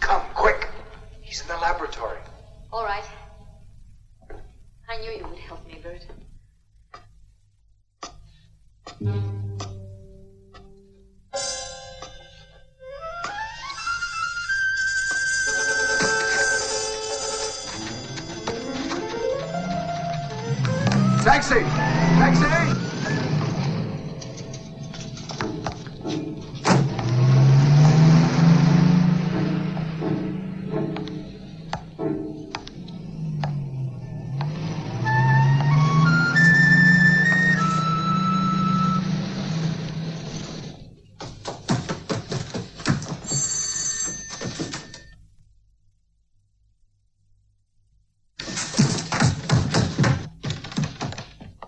Come, quick. He's in the laboratory. All right. I knew you would help me, Bert. Taxi! Taxi!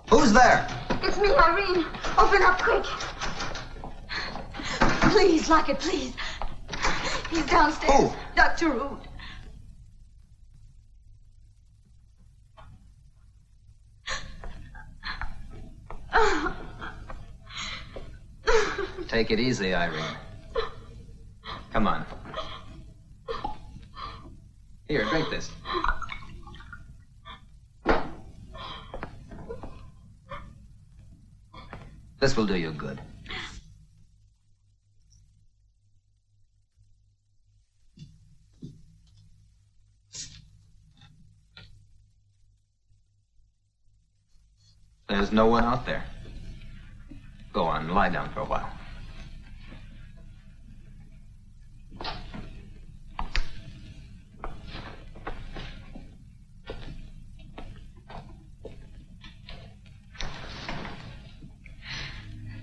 Who's there? It's me, Irene. Open up quick. Please, lock it, please. He's downstairs. Who? Dr. Root. Take it easy, Irene. Come on. Here, drink this. This will do you good. There's no one out there. Go on, lie down for a while.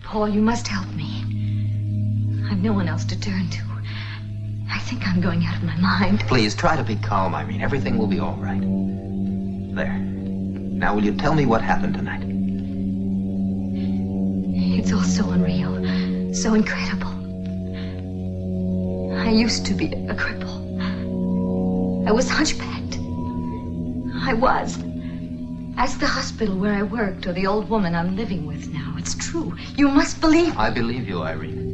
Paul, you must help me. I've no one else to turn to. I think I'm going out of my mind. Please, try to be calm, Irene. Everything will be all right. There. Now, will you tell me what happened tonight? It's all so unreal, so incredible. I used to be a cripple. I was hunchbacked. I was. Ask the hospital where I worked or the old woman I'm living with now. It's true. You must believe me. I believe you, Irene.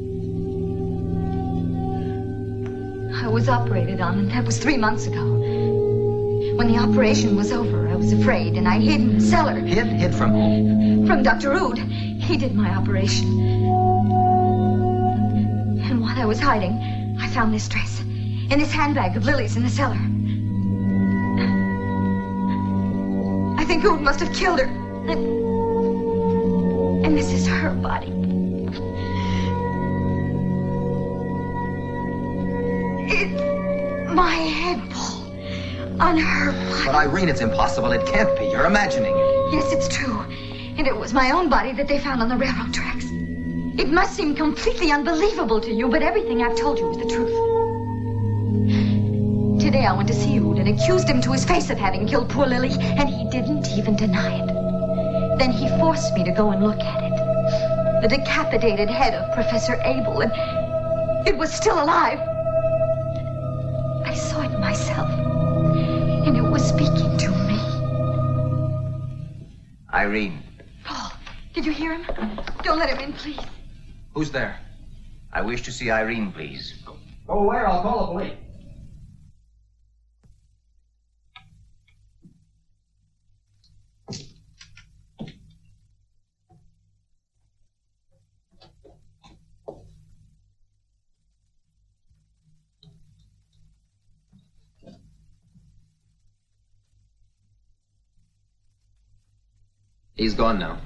I was operated on, and that was 3 months ago. When the operation was over, I was afraid, and I hid in the cellar. Hid from whom? From Dr. Rood. He did my operation. And while I was hiding, I found this dress in this handbag of Lily's in the cellar. I think Rood must have killed her. And this is her body. It's my head, Paul. On her body. But Irene, it's impossible. It can't be. You're imagining it. Yes, it's true. And it was my own body that they found on the railroad tracks. It must seem completely unbelievable to you, but everything I've told you is the truth. Today I went to see Rood and accused him to his face of having killed poor Lily, and he didn't even deny it. Then he forced me to go and look at it. The decapitated head of Professor Abel, and it was still alive. I saw it myself, and it was speaking to me. Irene. Paul, did you hear him? Don't let him in, please. Who's there? I wish to see Irene, please. Go away or I'll call the police. He's gone now.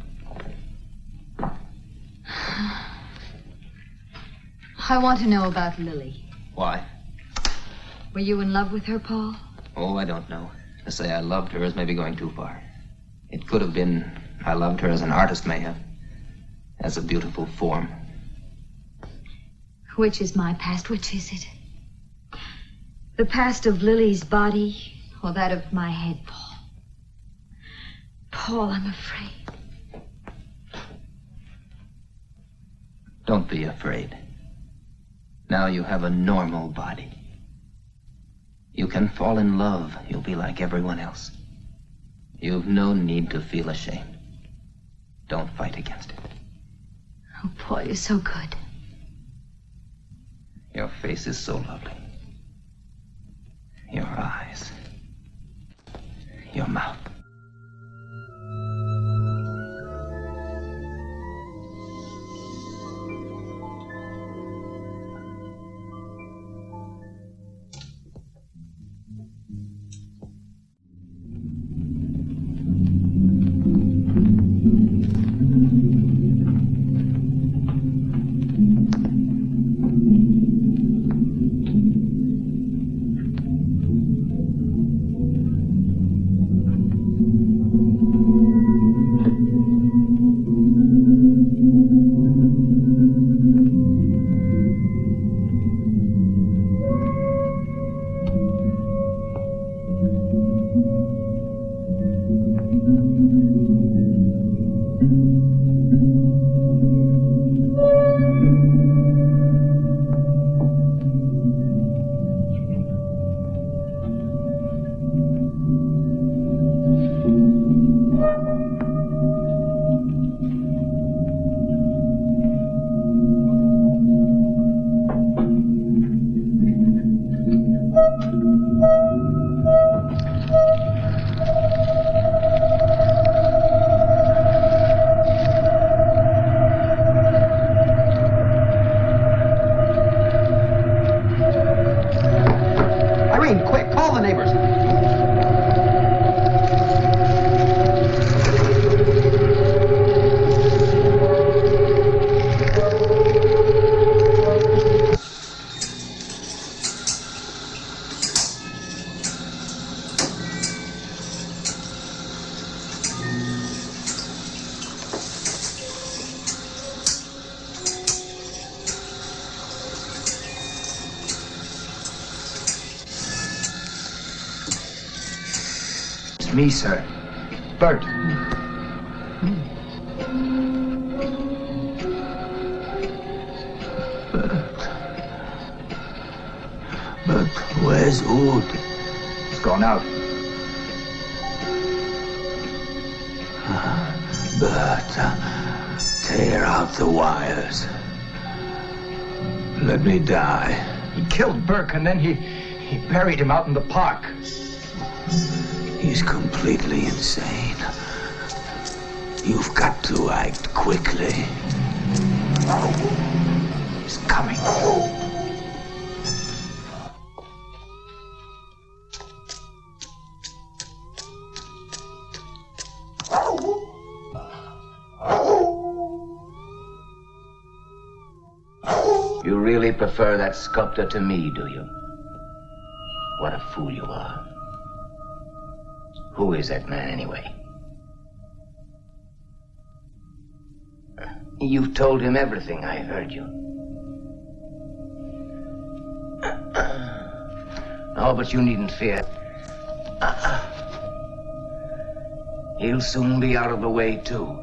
I want to know about Lily. Why? Were you in love with her, Paul? Oh, I don't know. To say I loved her is maybe going too far. It could have been I loved her as an artist may have. As a beautiful form. Which is my past? Which is it? The past of Lily's body or that of my head, Paul? Paul, I'm afraid. Don't be afraid. Now you have a normal body. You can fall in love. You'll be like everyone else. You've no need to feel ashamed. Don't fight against it. Oh, Paul, you're so good. Your face is so lovely. Your eyes. Your mouth. It's me, sir. Bert. But where's Wood? He's gone out. Bert, tear out the wires. Let me die. He killed Burke and then he buried him out in the park. He's completely insane. You've got to act quickly. He's coming. You really prefer that sculptor to me, do you? What a fool you are. Who is that man, anyway? You've told him everything, I heard you. Oh, but you needn't fear. He'll soon be out of the way, too.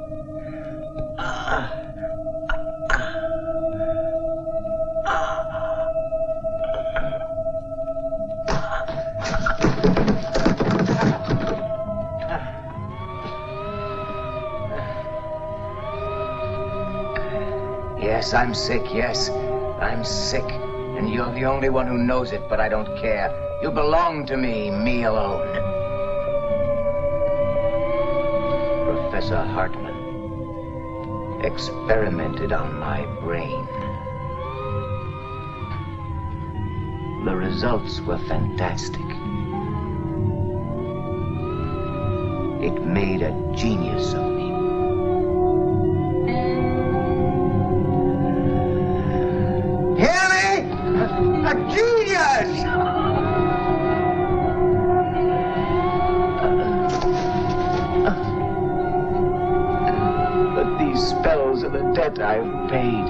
Yes, I'm sick, yes. I'm sick. And you're the only one who knows it, but I don't care. You belong to me alone. Professor Hartman experimented on my brain. The results were fantastic. It made a genius of me. Hear me? A genius! But these spells are the debt I've paid.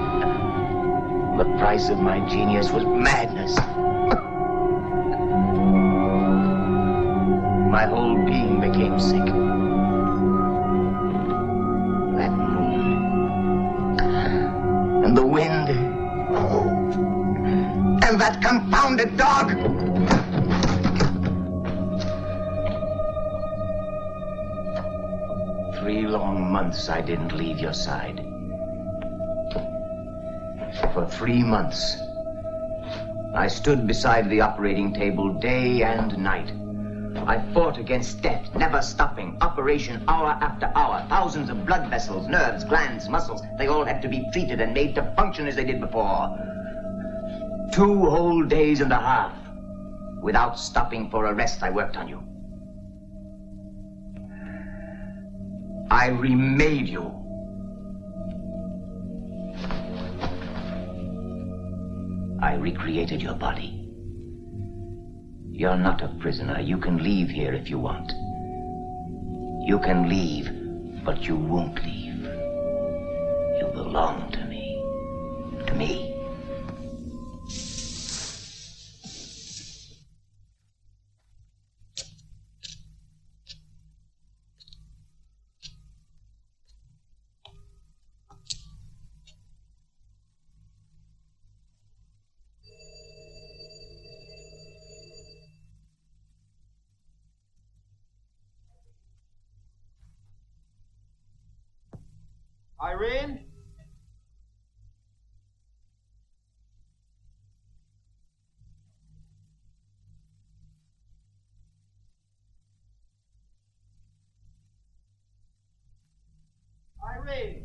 The price of my genius was madness. My whole being became sick. That moon. And the wind. And that confounded dog! 3 long months I didn't leave your side. For 3 months, I stood beside the operating table day and night. I fought against death, never stopping. Operation hour after hour. Thousands of blood vessels, nerves, glands, muscles. They all had to be treated and made to function as they did before. 2 whole days and a half. Without stopping for a rest, I worked on you. I remade you. I recreated your body. You're not a prisoner. You can leave here if you want. You can leave, but you won't leave. You belong to me. To me. Irene? Irene?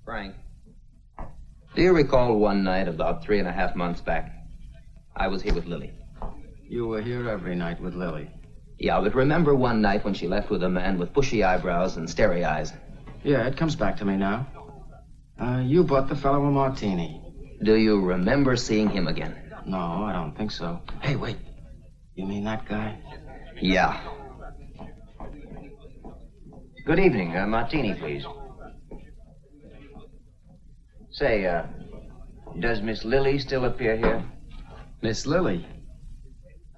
Frank, do you recall one night about 3.5 months back? I was here with Lily. You were here every night with Lily. Yeah, but remember one night when she left with a man with bushy eyebrows and starry eyes? Yeah, it comes back to me now. You bought the fellow a martini. Do you remember seeing him again? No, I don't think so. Hey, wait. You mean that guy? Yeah. Good evening. A martini, please. Say, does Miss Lily still appear here? Miss Lily?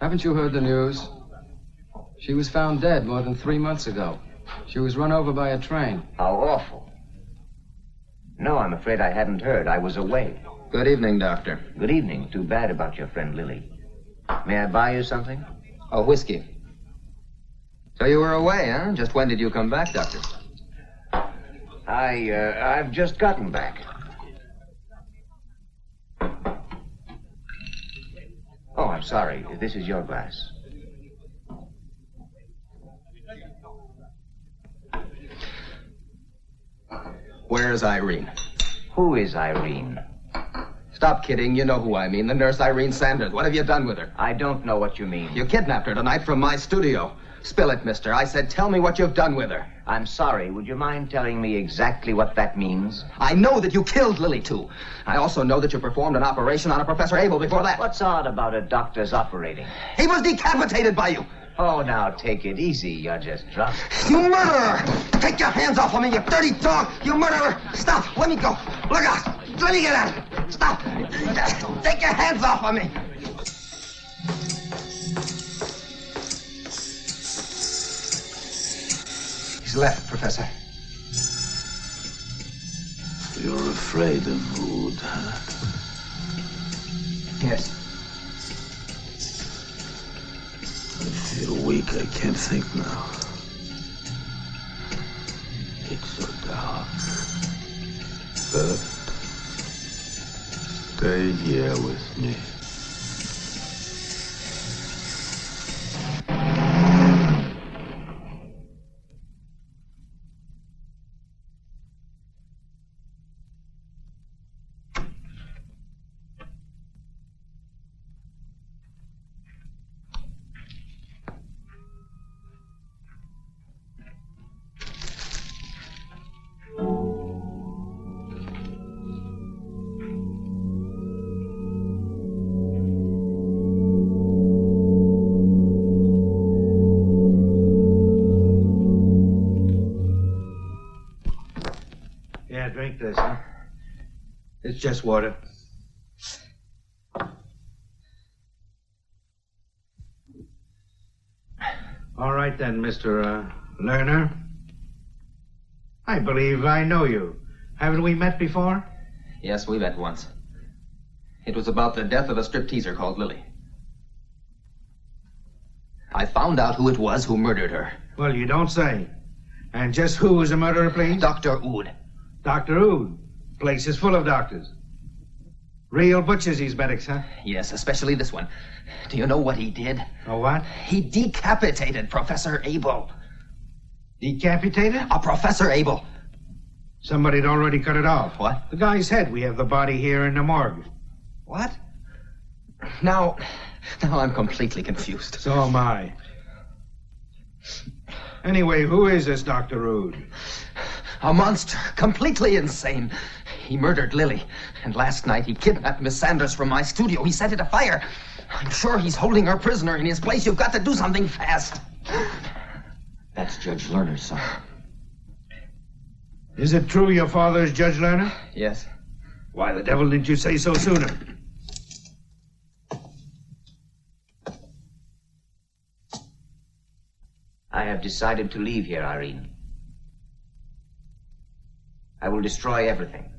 Haven't you heard the news? She was found dead more than 3 months ago. She was run over by a train. How awful. No, I'm afraid I hadn't heard. I was away. Good evening, Doctor. Good evening. Too bad about your friend Lily. May I buy you something? Oh, whiskey. So you were away, huh? Just when did you come back, Doctor? I've just gotten back. Oh, I'm sorry. This is your glass. Where's Irene? Who is Irene? Stop kidding. You know who I mean. The nurse Irene Sanders. What have you done with her? I don't know what you mean. You kidnapped her tonight from my studio. Spill it, mister. I said, tell me what you've done with her. I'm sorry. Would you mind telling me exactly what that means? I know that you killed Lily, too. I also know that you performed an operation on a Professor Abel before that. What's odd about a doctor's operating? He was decapitated by you. Oh, now take it easy. You're just drunk. You murderer! Take your hands off of me, you dirty dog! You murderer! Stop! Let me go! Look out! Let me get at him! Stop! Take your hands off of me! He's left, Professor. You're afraid of Wood, huh? Yes. I feel weak. I can't think now. It's so dark. But stay here with me. Drink this, huh? It's just water. All right then, Mr. Lerner. I believe I know you. Haven't we met before? Yes, we met once. It was about the death of a stripteaser called Lily. I found out who it was who murdered her. Well, you don't say. And just who was the murderer, please? Dr. Oud. Dr. Oud. Place is full of doctors. Real butchers, these medics, huh? Yes, especially this one. Do you know what he did? Oh, what? He decapitated Professor Abel. Decapitated? Professor Abel. Somebody had already cut it off. What? The guy's head. We have the body here in the morgue. What? Now I'm completely confused. So am I. Anyway, who is this Dr. Oud? A monster, completely insane. He murdered Lily, and last night he kidnapped Miss Sanders from my studio. He set it afire. I'm sure he's holding her prisoner in his place. You've got to do something fast. That's Judge Lerner's son. Is it true your father is Judge Lerner? Yes. Why the devil didn't you say so sooner? I have decided to leave here, Irene. I will destroy everything.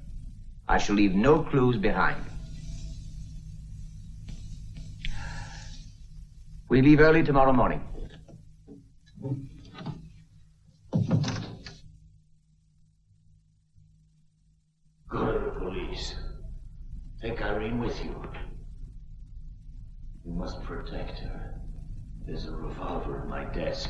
I shall leave no clues behind. We leave early tomorrow morning. Go to the police. Take Irene with you. You must protect her. There's a revolver in my desk.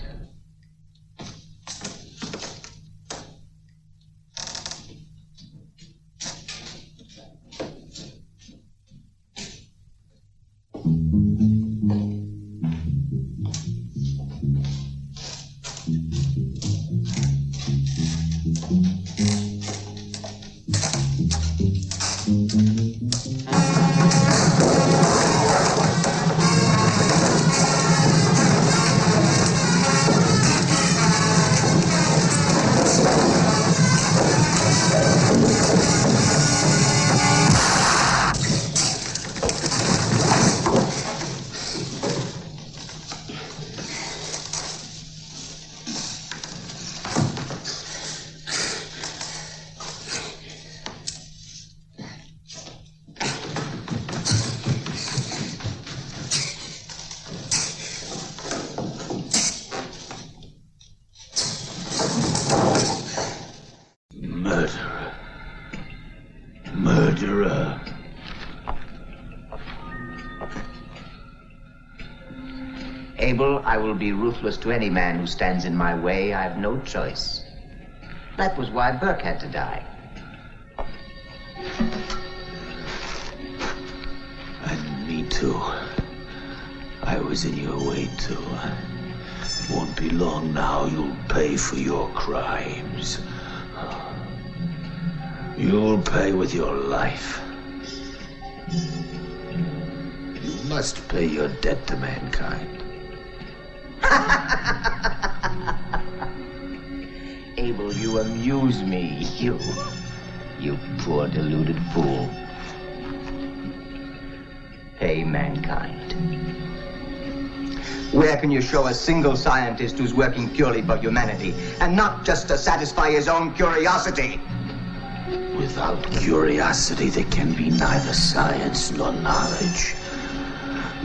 Abel, I will be ruthless to any man who stands in my way. I have no choice. That was why Burke had to die. And me too. I was in your way too. Won't be long now, you'll pay for your crimes. You'll pay with your life. You must pay your debt to mankind. Abel, you amuse me. You poor deluded fool. Pay mankind. Where can you show a single scientist who's working purely for humanity, and not just to satisfy his own curiosity? Without curiosity, there can be neither science nor knowledge.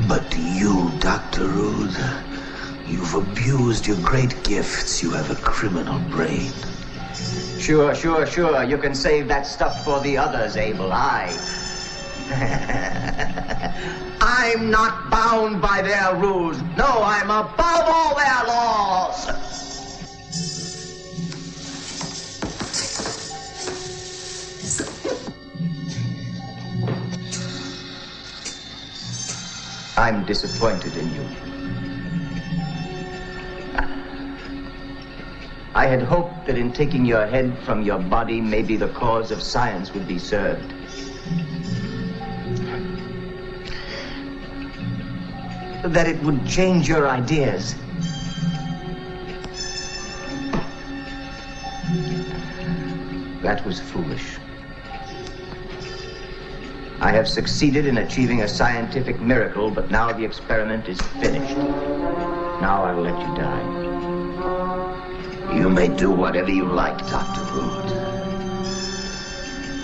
But you, Dr. Rude, you've abused your great gifts. You have a criminal brain. Sure. You can save that stuff for the others, Abel. I'm not bound by their rules. No, I'm above all their laws. I'm disappointed in you. I had hoped that in taking your head from your body, maybe the cause of science would be served. That it would change your ideas. That was foolish. I have succeeded in achieving a scientific miracle, but now the experiment is finished. Now I'll let you die. You may do whatever you like, Dr. Rude.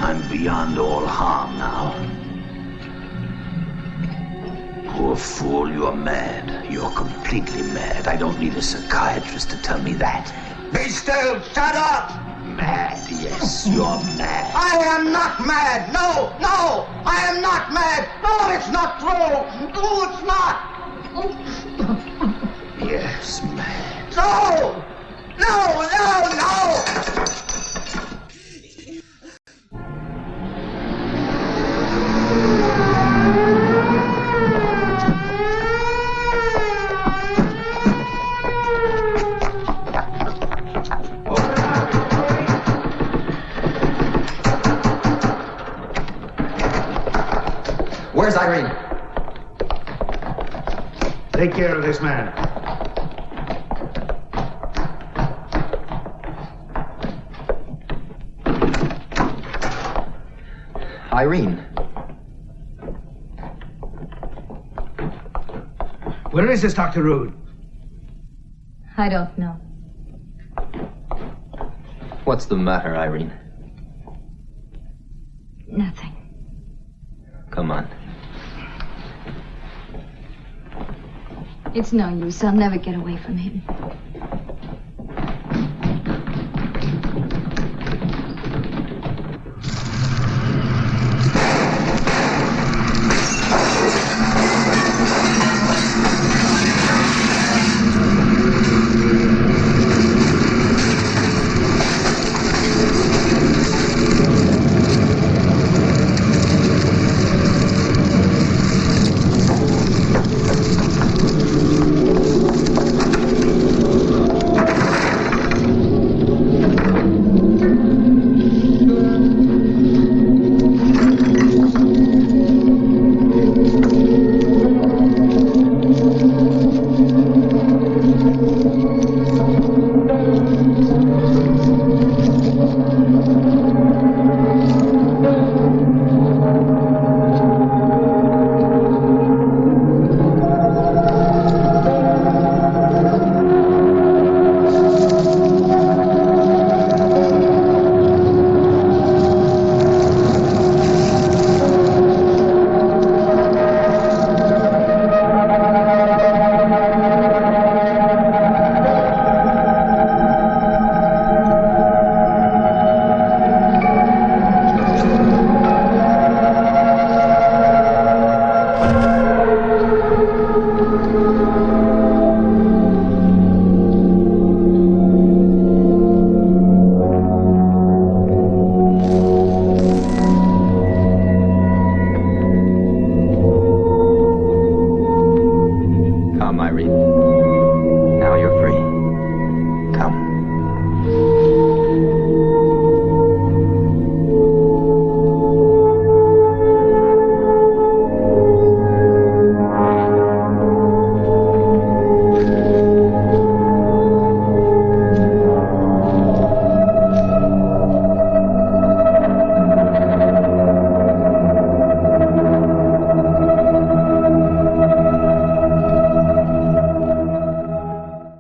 I'm beyond all harm now. Poor fool, you're mad. You're completely mad. I don't need a psychiatrist to tell me that. Be still! Shut up! Mad, yes, you're mad. I am not mad! No! I am not mad! No, it's not true! No, it's not! Yes, mad. No! Where's Irene? Take care of this man. Irene. Where is this Dr. Rude? I don't know. What's the matter, Irene? Nothing. Come on. It's no use. I'll never get away from him.